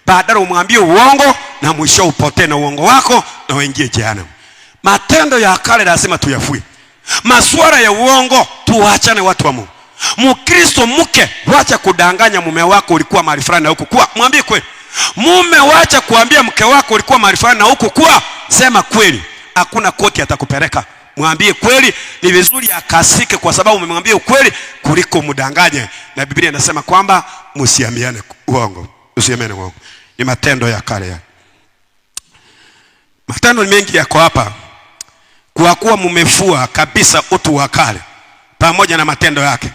Badala umwambie uongo na mwisho upotee na uongo wako na uingie jehanamu. Matendo ya kale lazima tuyafue. Masuala ya uongo tuachane, watu wa Mungu. Mkristo mke, wacha kudanganya mume wako ulikuwa mahali fulani na huko kwa. Mwambie kweli. Mume, wacha kuambia mke wako ulikuwa mahali fulani na huko kwa. Sema kweli. Hakuna koti atakupeleka. Mwambie kweli. Ni vizuri akasike kwa sababu umemwambia ukweli kuliko mdanganye. Na Biblia inasema kwamba msiambiane uongo. Usiambiane uongo. Ni matendo ya kale ya. Matendo mengi yako hapa. Kwa kuwa mmefua kabisa utu wa kale pamoja na matendo yake,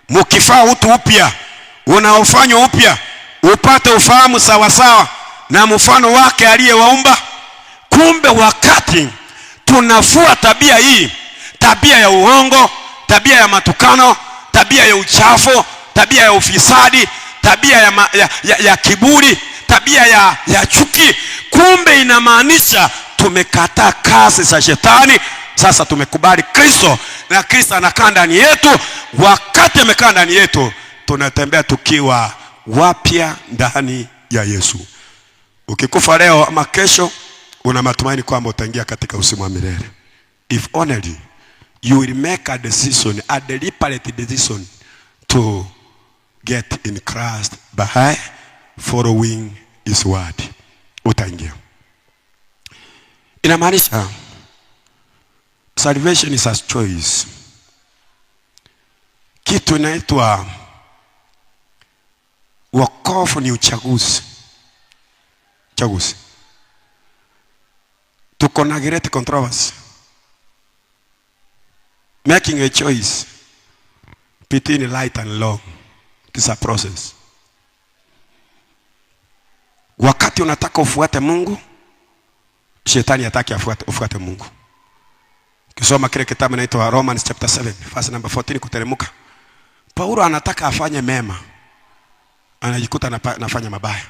mkifaa utu upya unaofanywa upya upate ufahamu sawa sawa na mfano wake aliyewaumba. Kumbe wakati tunafua tabia hii, tabia ya uongo, tabia ya matukano, tabia ya uchafu, tabia ya ufisadi, tabia ya kiburi, tabia ya chuki, kumbe inamaanisha tumekataa kazi za shetani. Sasa tumekubali Kristo na Kristo anakaa ndani yetu. Wakati amekaa ndani yetu, tunatembea tukiwa wapya ndani ya Yesu. Ukikufa leo ama kesho, una matumaini kwamba utaingia katika uzima wa milele. If only you will make a decision, a deliberate decision to get in Christ by following his word, utaingia. Inamaanisha salvation is a choice. Kitu inaitwa Wokovu ni uchaguzi. Chaguzi. Tuko na great controversy. Making a choice between light and long. It's a process. Wakati unataka ufuate Mungu, shetani hataki ufuate Mungu. Kisoma kile kitabu inaitwa Romans chapter 7 verse number 14 kuteremka. Paulo anataka afanye mema, anajikuta anafanya mabaya.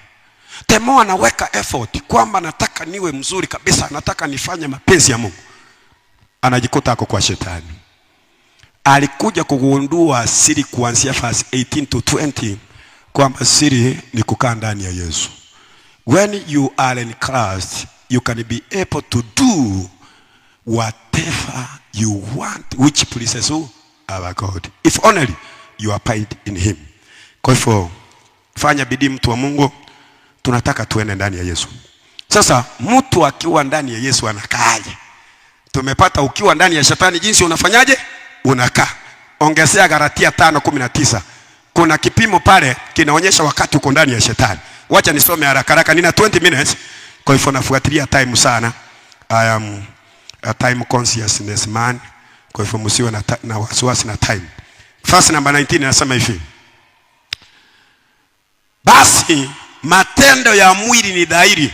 Temo anaweka effort kwamba nataka niwe mzuri kabisa, nataka nifanye mapenzi ya Mungu, anajikuta ako kwa shetani. Alikuja kugundua siri kuanzia verse 18 to 20 kwamba siri ni kukaa ndani ya Yesu. When you are in Christ, you can be able to do whatever you want, which pleases who? Our God. If only you abide in him. Kwa hivyo fanya bidii mtu wa Mungu, tunataka tuende ndani ya Yesu. Sasa mtu akiwa ndani ya Yesu anakaaje? Tumepata ukiwa ndani ya shetani jinsi unafanyaje? Unakaa. Ongezea Galatia 5:19. Kuna kipimo pale kinaonyesha wakati uko ndani ya shetani. Wacha nisome haraka haraka, nina 20 minutes. Kwa hivyo nafuatilia time sana. I am a time consciousness man. Kwa hivyo msiwe na wasiwasi na time. Verse number 19 inasema hivi. Basi matendo ya mwili ni dhahiri,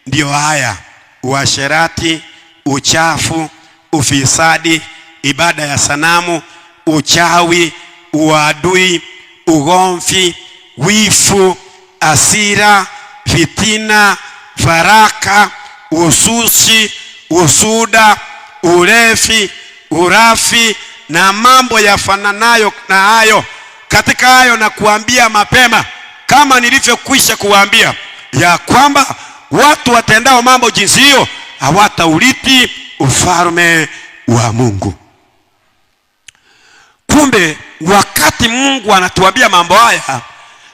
ndio haya: uasherati, uchafu, ufisadi, ibada ya sanamu, uchawi, uadui, ugomvi, wivu, hasira, fitina, faraka, ususi, usuda, ulevi, urafi na mambo yafananayo na hayo. Katika hayo na kuambia mapema, kama nilivyokwisha kuambia, ya kwamba watu watendao mambo jinsi hiyo hawataurithi ufalme wa Mungu. Kumbe wakati Mungu anatuambia mambo haya,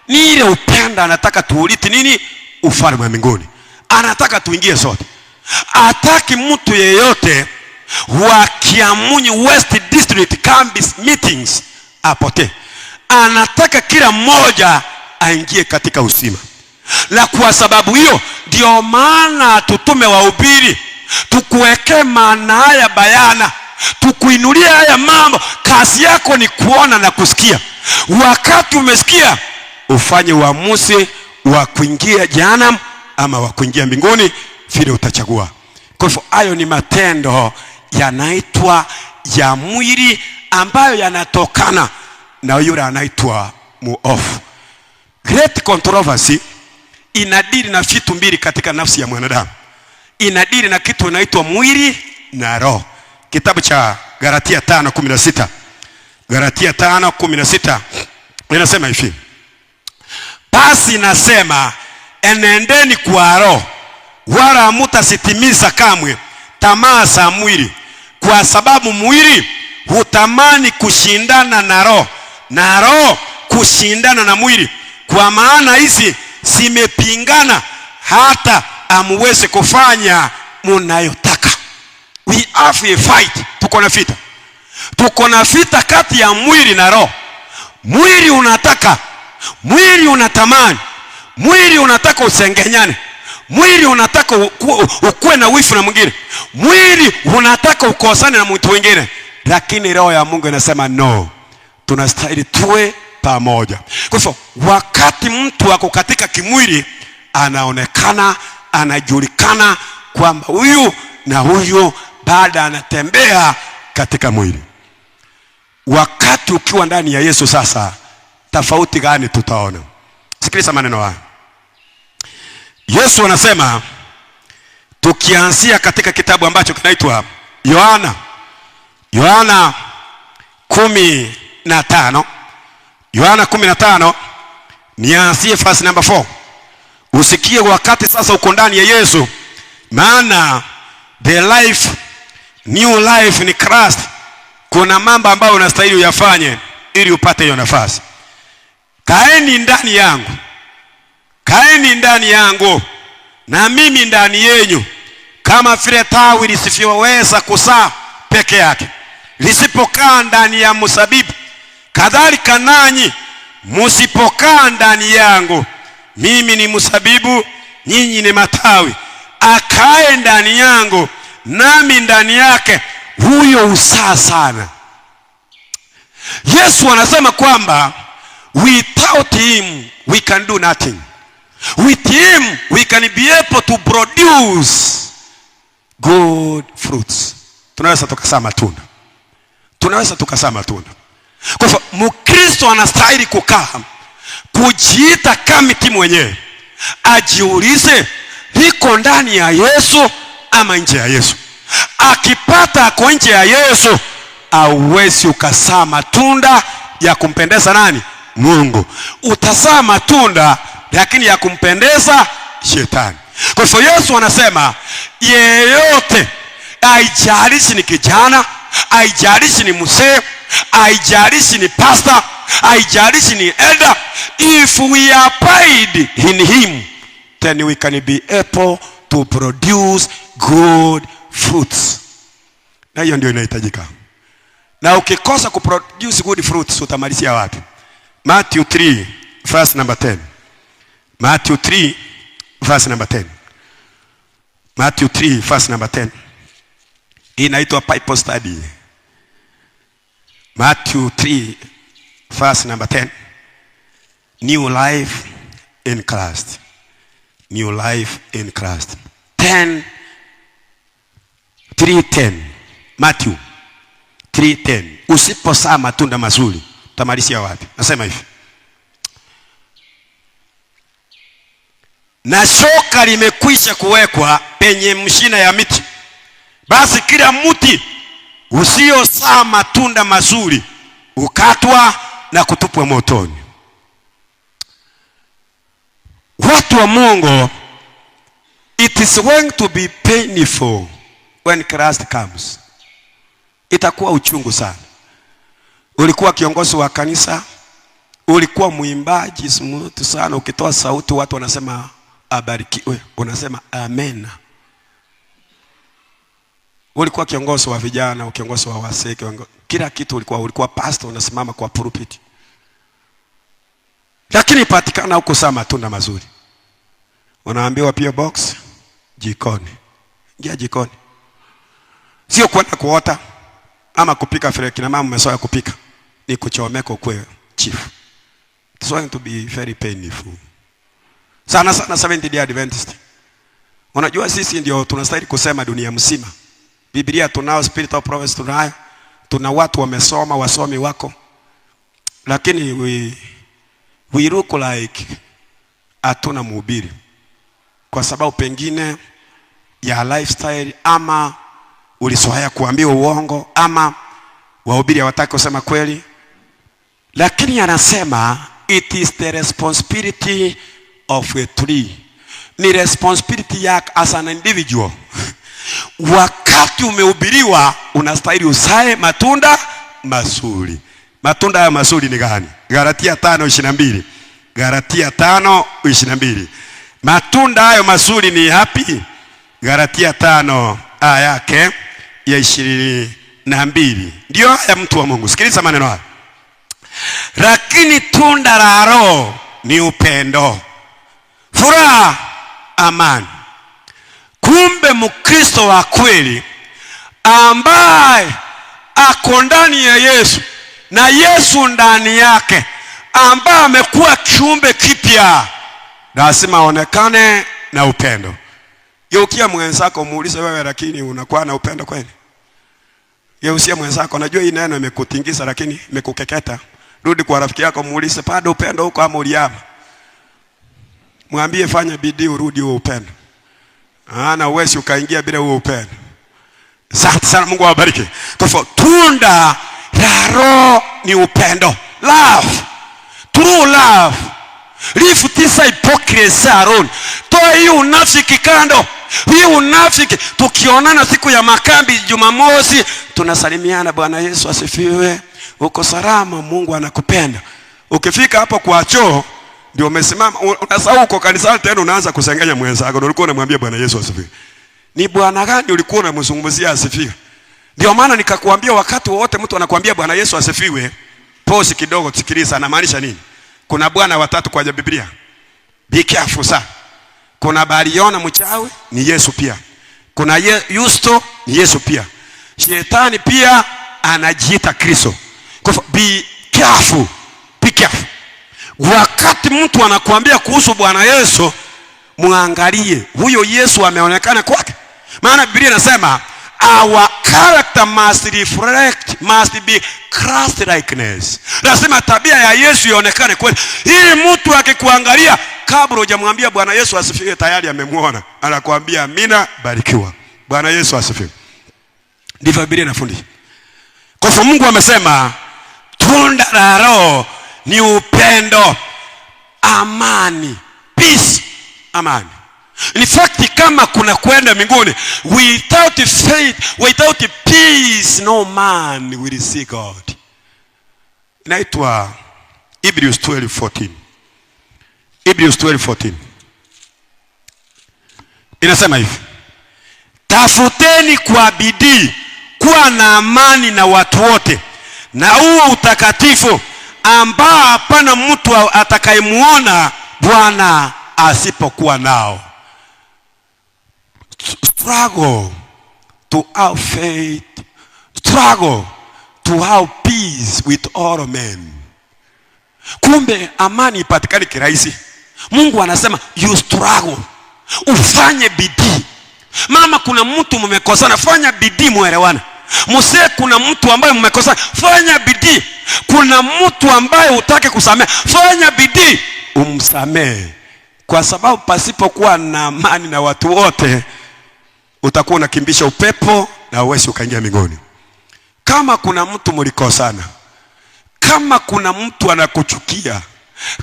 ni ile upenda anataka tuurithi nini? Ufalme wa mbinguni. Anataka tuingie sote. Hataki mtu yeyote wa Kiamunyi West District Campus meetings apotee. Anataka kila mmoja aingie katika uzima. Na kwa sababu hiyo ndio maana tutume wahubiri, tukuweke maana haya bayana, tukuinulie haya mambo. Kazi yako ni kuona na kusikia. Wakati umesikia, ufanye uamuzi wa kuingia jehanamu ama wa kuingia mbinguni, vile utachagua. Kwa hivyo hayo ni matendo yanaitwa ya mwili, ambayo yanatokana na yule anaitwa muovu. Great controversy inadili na vitu mbili katika nafsi ya mwanadamu. Inadili na kitu inaitwa mwili na roho. Kitabu cha Galatia 5:16. Galatia 5:16 inasema hivi. Basi nasema, enendeni kwa roho, wala hamtasitimiza kamwe tamaa za mwili, kwa sababu mwili hutamani kushindana na roho, na roho kushindana na mwili, kwa maana hizi zimepingana hata amweze kufanya mnayotaka. We have a fight. Tuko na vita. Tuko na vita kati ya mwili na roho. Mwili unataka, mwili unatamani, mwili unataka usengenyane, mwili unataka ukue na wifu na mwingine, mwili unataka ukosane na mtu mwingine. Lakini roho ya Mungu inasema no, tunastahili tuwe pamoja. Kwa hivyo wakati mtu ako katika kimwili, anaonekana, anajulikana kwamba huyu na huyu baada anatembea katika mwili. Wakati ukiwa ndani ya Yesu sasa, tofauti gani tutaona? Sikiliza maneno haya. Yesu anasema, tukianzia katika kitabu ambacho kinaitwa Yohana 15. Yohana 15, nianzie verse number 4. Usikie wakati sasa uko ndani ya Yesu, maana the life, new life ni Christ. Kuna mambo ambayo unastahili uyafanye ili upate hiyo nafasi. Kaeni ndani yangu, kaeni ndani yangu, na mimi ndani yenu. Kama vile tawi lisivyoweza kuzaa peke yake lisipokaa ndani ya mzabibu, kadhalika nanyi musipokaa ndani yangu, mimi ni mzabibu, nyinyi ni matawi, akae ndani yangu nami ndani yake, huyo uzaa sana. Yesu anasema kwamba without him we can do nothing. With him we can be able to produce good fruits. Tunaweza tukazaa matunda. Tunaweza tukazaa matunda. Kwa hivyo Mkristo anastahili kukaa, kujiita kama timu mwenyewe, ajiulize liko ndani ya Yesu ama nje ya Yesu. Akipata kwa nje ya Yesu, hauwezi ukazaa matunda ya kumpendeza nani? Mungu. Utazaa matunda lakini ya kumpendeza shetani. Kwa hivyo Yesu anasema yeyote, haijalishi ni kijana, haijalishi ni mzee, haijalishi ni pastor, haijalishi ni elder, if we abide in him, then we can be able to produce good fruits. Na hiyo ndio inahitajika. Na ukikosa kuproduce good fruits, utamalizia wapi? Matthew 3 verse number 10. Matthew 3 verse number 10. Matthew 3 verse number 10. Inaitwa Bible study. Matthew 3 verse number 10. New life in Christ. New life in Christ. 3:10. Matthew 3:10. Usipozaa matunda mazuri, utamalizia wapi? Nasema hivi: na shoka limekwisha kuwekwa penye mshina ya miti, basi kila mti usiozaa matunda mazuri ukatwa na kutupwa motoni. Watu wa Mungu, it is going to be painful when Christ comes. Itakuwa uchungu sana. Ulikuwa kiongozi wa kanisa, ulikuwa muimbaji smooth sana, ukitoa sauti watu wanasema abarikiwe, unasema amen. Ulikuwa kiongozi wa vijana, kiongozi wa wazee, kila kitu ulikuwa pastor, unasimama kwa pulpit. Lakini patikana huko saa matunda mazuri, unaambiwa pia box jikoni. Ingia jikoni. Sio kwenda kuota ama kupika vile kina mama mmesoea kupika, ni kuchomeka kwe chief. It's going to be very painful. Sana 70 Adventist. Unajua sisi ndio tunastahili kusema dunia mzima. Biblia tunao, spirit of prophecy tunayo. Tuna watu wamesoma, wasomi wako. Lakini we look like hatuna mhubiri. Kwa sababu pengine ya lifestyle, ama ulizoea kuambiwa uongo, ama wahubiri hawataka kusema kweli. Lakini anasema it is the responsibility of a tree. Ni responsibility yako as an individual. Wakati umehubiriwa, unastahili usae matunda mazuri. Matunda ya mazuri ni gani? Galatia 5:22. Galatia 5:22. Matunda hayo mazuri ni yapi? Galatia 5 aya yake ya 22. Ndio haya mtu wa Mungu. Sikiliza maneno haya. Lakini tunda la Roho ni upendo, furaha, amani. Kumbe Mkristo wa kweli ambaye ako ndani ya Yesu na Yesu ndani yake, ambaye amekuwa kiumbe kipya, lazima aonekane na upendo. Geukia mwenzako muulize, wewe lakini unakuwa na upendo kweli? Geukia mwenzako, najua hii neno imekutingiza lakini imekukeketa. Rudi kwa rafiki yako muulize, bado upendo huko ama uliama? Mwambie fanya bidii urudi huo upendo. Na uwezi ukaingia bila huo upendo. Asante sana, Mungu awabariki. Kwa hivyo tunda la Roho ni upendo. Love. True love. Leave this hypocrisy alone. Toa hii unafiki kando. Hii unafiki. Tukionana siku ya makambi Jumamosi, tunasalimiana, Bwana Yesu asifiwe, uko salama, Mungu anakupenda. Ukifika hapo kwa choo, ndio umesimama, unasahau uko kanisani tena unaanza kusengenya mwenzako. Ndio ulikuwa unamwambia Bwana Yesu asifiwe. Ni Bwana gani ulikuwa unamzungumzia asifiwe? Ndio maana nikakwambia wakati wote mtu anakuambia Bwana Yesu asifiwe, pause kidogo, sikiliza anamaanisha nini. Kuna bwana watatu kwa Biblia. Be careful sana. Kuna Baliona mchawi ni Yesu pia. Kuna Yusto ni Yesu pia. Shetani pia anajiita Kristo. Kwa hivyo be careful. Be careful. Wakati mtu anakuambia kuhusu Bwana Yesu, muangalie huyo Yesu ameonekana kwake. Maana Biblia inasema our character must be Christ likeness. Lazima tabia ya Yesu ionekane kweli. Ili mtu akikuangalia kabla hujamwambia Bwana Yesu asifiwe tayari amemuona. Anakuambia amina, barikiwa. Bwana Yesu asifiwe. Ndivyo Biblia inafundisha. Kwa hivyo Mungu amesema tunda la Roho ni upendo, amani, peace, amani. In fact, kama kuna kwenda mbinguni, without faith, without peace, no man will see God. Inaitwa Hebrews 12:14. Hebrews 12:14. Inasema hivi: tafuteni kwa bidii kuwa na amani na watu wote, na huo utakatifu ambao hapana mtu atakayemuona Bwana asipokuwa nao. Struggle to have faith. Struggle to have peace with all men. Kumbe amani ipatikane kirahisi. Mungu anasema you struggle. Ufanye bidii. Mama, kuna mtu mmekosana, fanya bidii muelewane. Mzee, kuna mtu ambaye mmekosana, fanya bidii. Kuna mtu ambaye hutaki kusamehe, fanya bidii umsamehe. Kwa sababu pasipokuwa na amani na watu wote, utakuwa unakimbisha upepo na uwezi ukaingia mbinguni. Kama kuna mtu mlikosana, kama kuna mtu anakuchukia,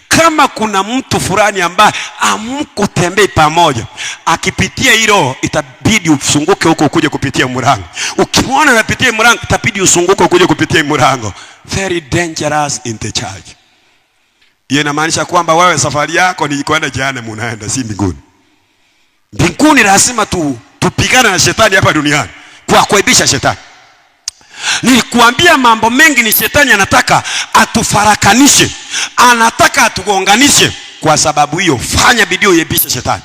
kama kuna mtu fulani ambaye hamkutembei pamoja, akipitia hilo itabidi usunguke huko ukuje kupitia mlango. Ukiona unapitia mlango itabidi usunguke ukuje kupitia mlango. Very dangerous in the church. Hiyo inamaanisha kwamba wewe safari yako ni kwenda jehanamu, unaenda si mbinguni. Mbinguni lazima tupigane na shetani hapa duniani kwa kuaibisha shetani. Nilikuambia mambo mengi ni shetani anataka atufarakanishe, anataka atugonganishe. Kwa sababu hiyo fanya bidii uaibishe shetani.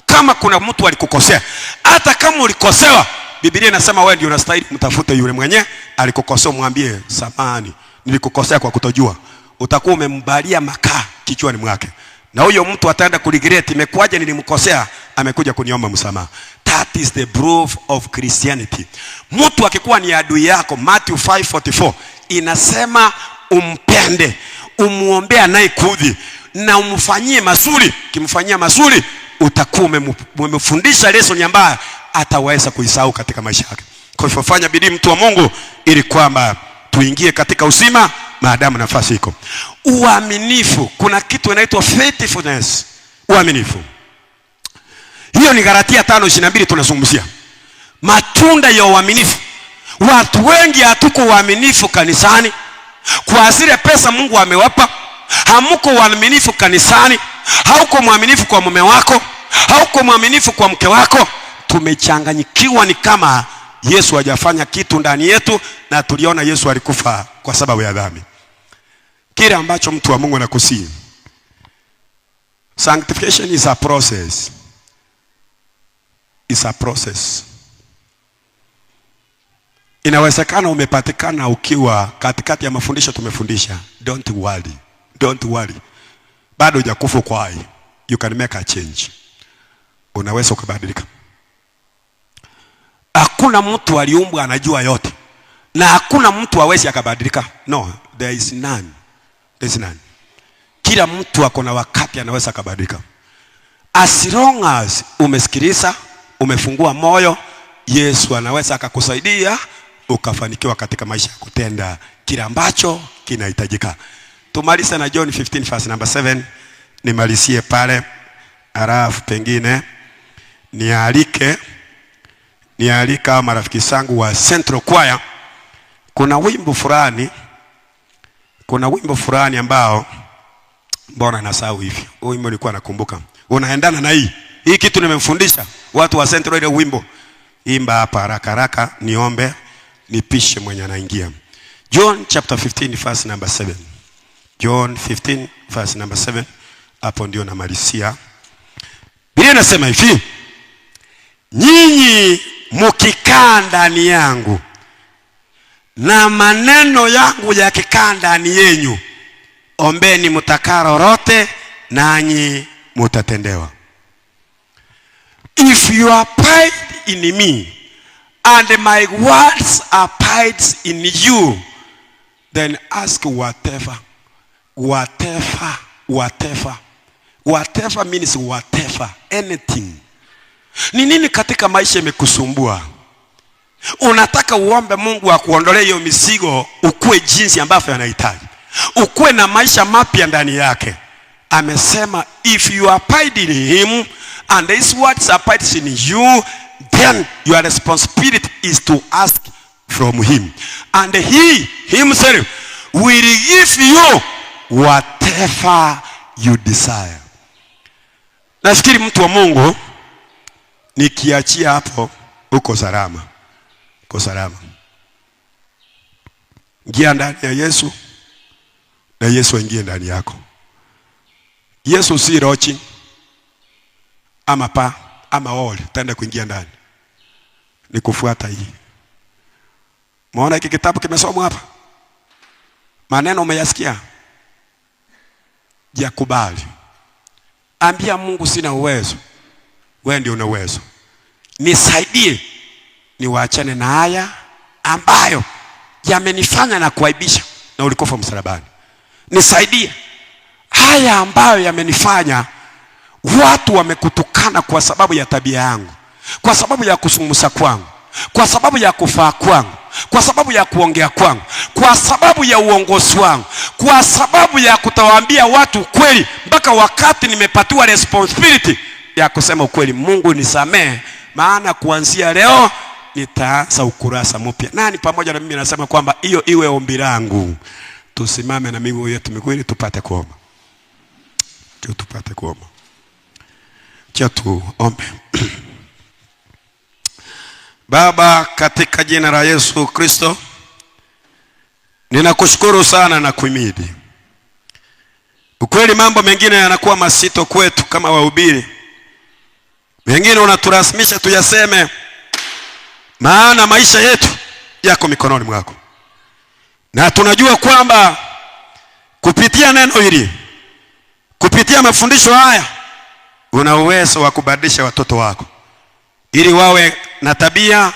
Kama kuna mtu alikukosea, hata kama ulikosewa, Biblia inasema wewe ndio unastahili mtafute yule mwenye alikukosea, mwambie samahani, nilikukosea kwa kutojua. Utakuwa umembalia makaa kichwani mwake. Na huyo mtu ataenda kuregret, imekuaje nilimkosea, amekuja kuniomba msamaha. That is the proof of Christianity. Mtu akikuwa ni adui yako, Matthew 5:44 inasema umpende, umuombea naye kudhi na umfanyie mazuri. Kimfanyia mazuri utakuwa umemfundisha lesson ambayo ataweza kuisahau katika maisha yake. Kwa hivyo fanya bidii mtu wa Mungu ili kwamba tuingie katika uzima maadamu nafasi iko. Uaminifu, kuna kitu inaitwa faithfulness. Uaminifu. Hiyo ni Galatia 5:22 tunazungumzia. Matunda ya uaminifu. Watu wengi hatuko uaminifu kanisani. Kwa zile pesa Mungu amewapa, hamuko uaminifu kanisani, hauko muaminifu kwa mume wako, hauko muaminifu kwa mke wako. Tumechanganyikiwa, ni kama Yesu hajafanya kitu ndani yetu, na tuliona Yesu alikufa kwa sababu ya dhambi. Kile ambacho mtu wa Mungu anakusii, sanctification is a process. It's a process. Inawezekana umepatikana ukiwa katikati ya mafundisho tumefundisha. Don't worry. Don't worry. Bado hujakufa kwa hai. You can make a change. Unaweza kubadilika. Hakuna mtu aliumbwa anajua yote. Na hakuna mtu hawezi akabadilika. No, there is none. There is none. Kila mtu ako na wakati anaweza kubadilika. As long as umesikiliza, umefungua moyo, Yesu anaweza akakusaidia ukafanikiwa katika maisha kutenda kila ambacho kinahitajika. Tumalize na John 15:7. Nimalizie pale, alafu pengine nialike marafiki zangu wa Central Choir. Kuna wimbo fulani ambao mbona nasahau hivi. Wimbo nilikuwa nakumbuka. Unaendana na hii kitu nimemfundisha watu wa Central. Ile wimbo imba hapa haraka haraka, niombe nipishe mwenye anaingia. John chapter 15:7. John 15 verse number 7. Hapo ndio namalizia. Biblia inasema hivi: nyinyi mkikaa ndani yangu na maneno yangu yakikaa ndani yenu, ombeni mtakalo lolote nanyi mutatendewa. If you abide in me and my words abide in you, then ask whatever. Whatever means whatever, anything. Ni nini katika maisha imekusumbua? Unataka uombe Mungu akuondolee hiyo mizigo, ukue jinsi ambavyo anahitaji. Ukue na maisha mapya ndani yake. Amesema if you abide in him and his words abide in you, then your responsibility is to ask from him. And he himself will give you whatever you desire. Nafikiri mtu wa Mungu, nikiachia hapo uko salama. Uko salama. Ingia ndani ya Yesu na Yesu aingie ndani yako. Yesu si rochi ama pa ama wall tenda kuingia ndani. Ni kufuata hii. Maona hiki kitabu kimesomwa hapa? Maneno umeyasikia? Jakubali. Ambia Mungu sina uwezo. Wewe ndio una uwezo. Nisaidie niwaachane na haya ambayo yamenifanya na kuaibisha na ulikufa msalabani. Nisaidie haya ambayo yamenifanya watu wamekutukana kwa sababu ya tabia yangu, kwa sababu ya kusumusa kwangu, kwa sababu ya kufaa kwangu, kwa sababu ya kuongea kwangu, kwa sababu ya uongozi wangu, kwa sababu ya kutowaambia watu ukweli mpaka wakati nimepatiwa responsibility ya kusema ukweli. Mungu nisamee, maana kuanzia leo nitaanza ukurasa mpya. Nani pamoja na mimi nasema kwamba hiyo iwe ombi langu? Tusimame na miguu yetu miwili tupate kuomba. Tupate kuomba. Cha tuombe. Baba, katika jina la Yesu Kristo, ninakushukuru sana na kuhimidi. Ukweli mambo mengine yanakuwa masito kwetu kama wahubiri. Mengine unaturasimisha tuyaseme, maana maisha yetu yako mikononi mwako. Na tunajua kwamba kupitia neno hili, kupitia mafundisho haya, una uwezo wa kubadilisha watoto wako ili wawe na tabia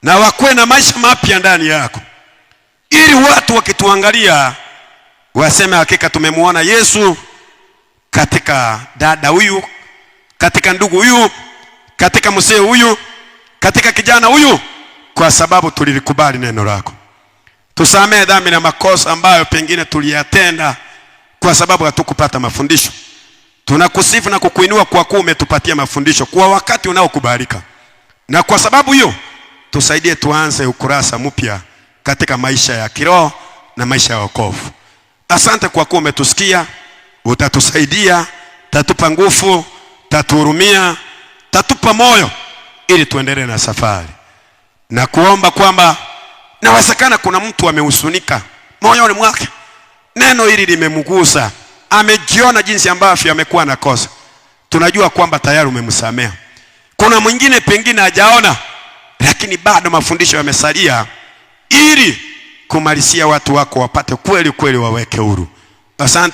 na wakue na maisha mapya ndani yako, ili watu wakituangalia waseme hakika tumemuona Yesu katika dada huyu, katika ndugu huyu, katika mzee huyu, katika kijana huyu, kwa sababu tulilikubali neno lako. Tusamee dhambi na makosa ambayo pengine tuliyatenda kwa sababu hatukupata mafundisho. Tunakusifu na kukuinua kwa kuwa umetupatia mafundisho kwa wakati unaokubalika. Na kwa sababu hiyo, tusaidie tuanze ukurasa mpya katika maisha ya kiroho na maisha ya wokovu. Asante kwa kuwa umetusikia, utatusaidia, tatupa nguvu, tatuhurumia, tatupa moyo ili tuendelee na safari. Na kuomba kwamba inawezekana kuna mtu amehuzunika moyoni mwake, neno hili limemgusa, amejiona jinsi ambavyo amekuwa na kosa. Tunajua kwamba tayari umemsamea. Kuna mwingine pengine hajaona, lakini bado mafundisho yamesalia ili kumalizia watu wako wapate kweli kweli waweke huru. Asante.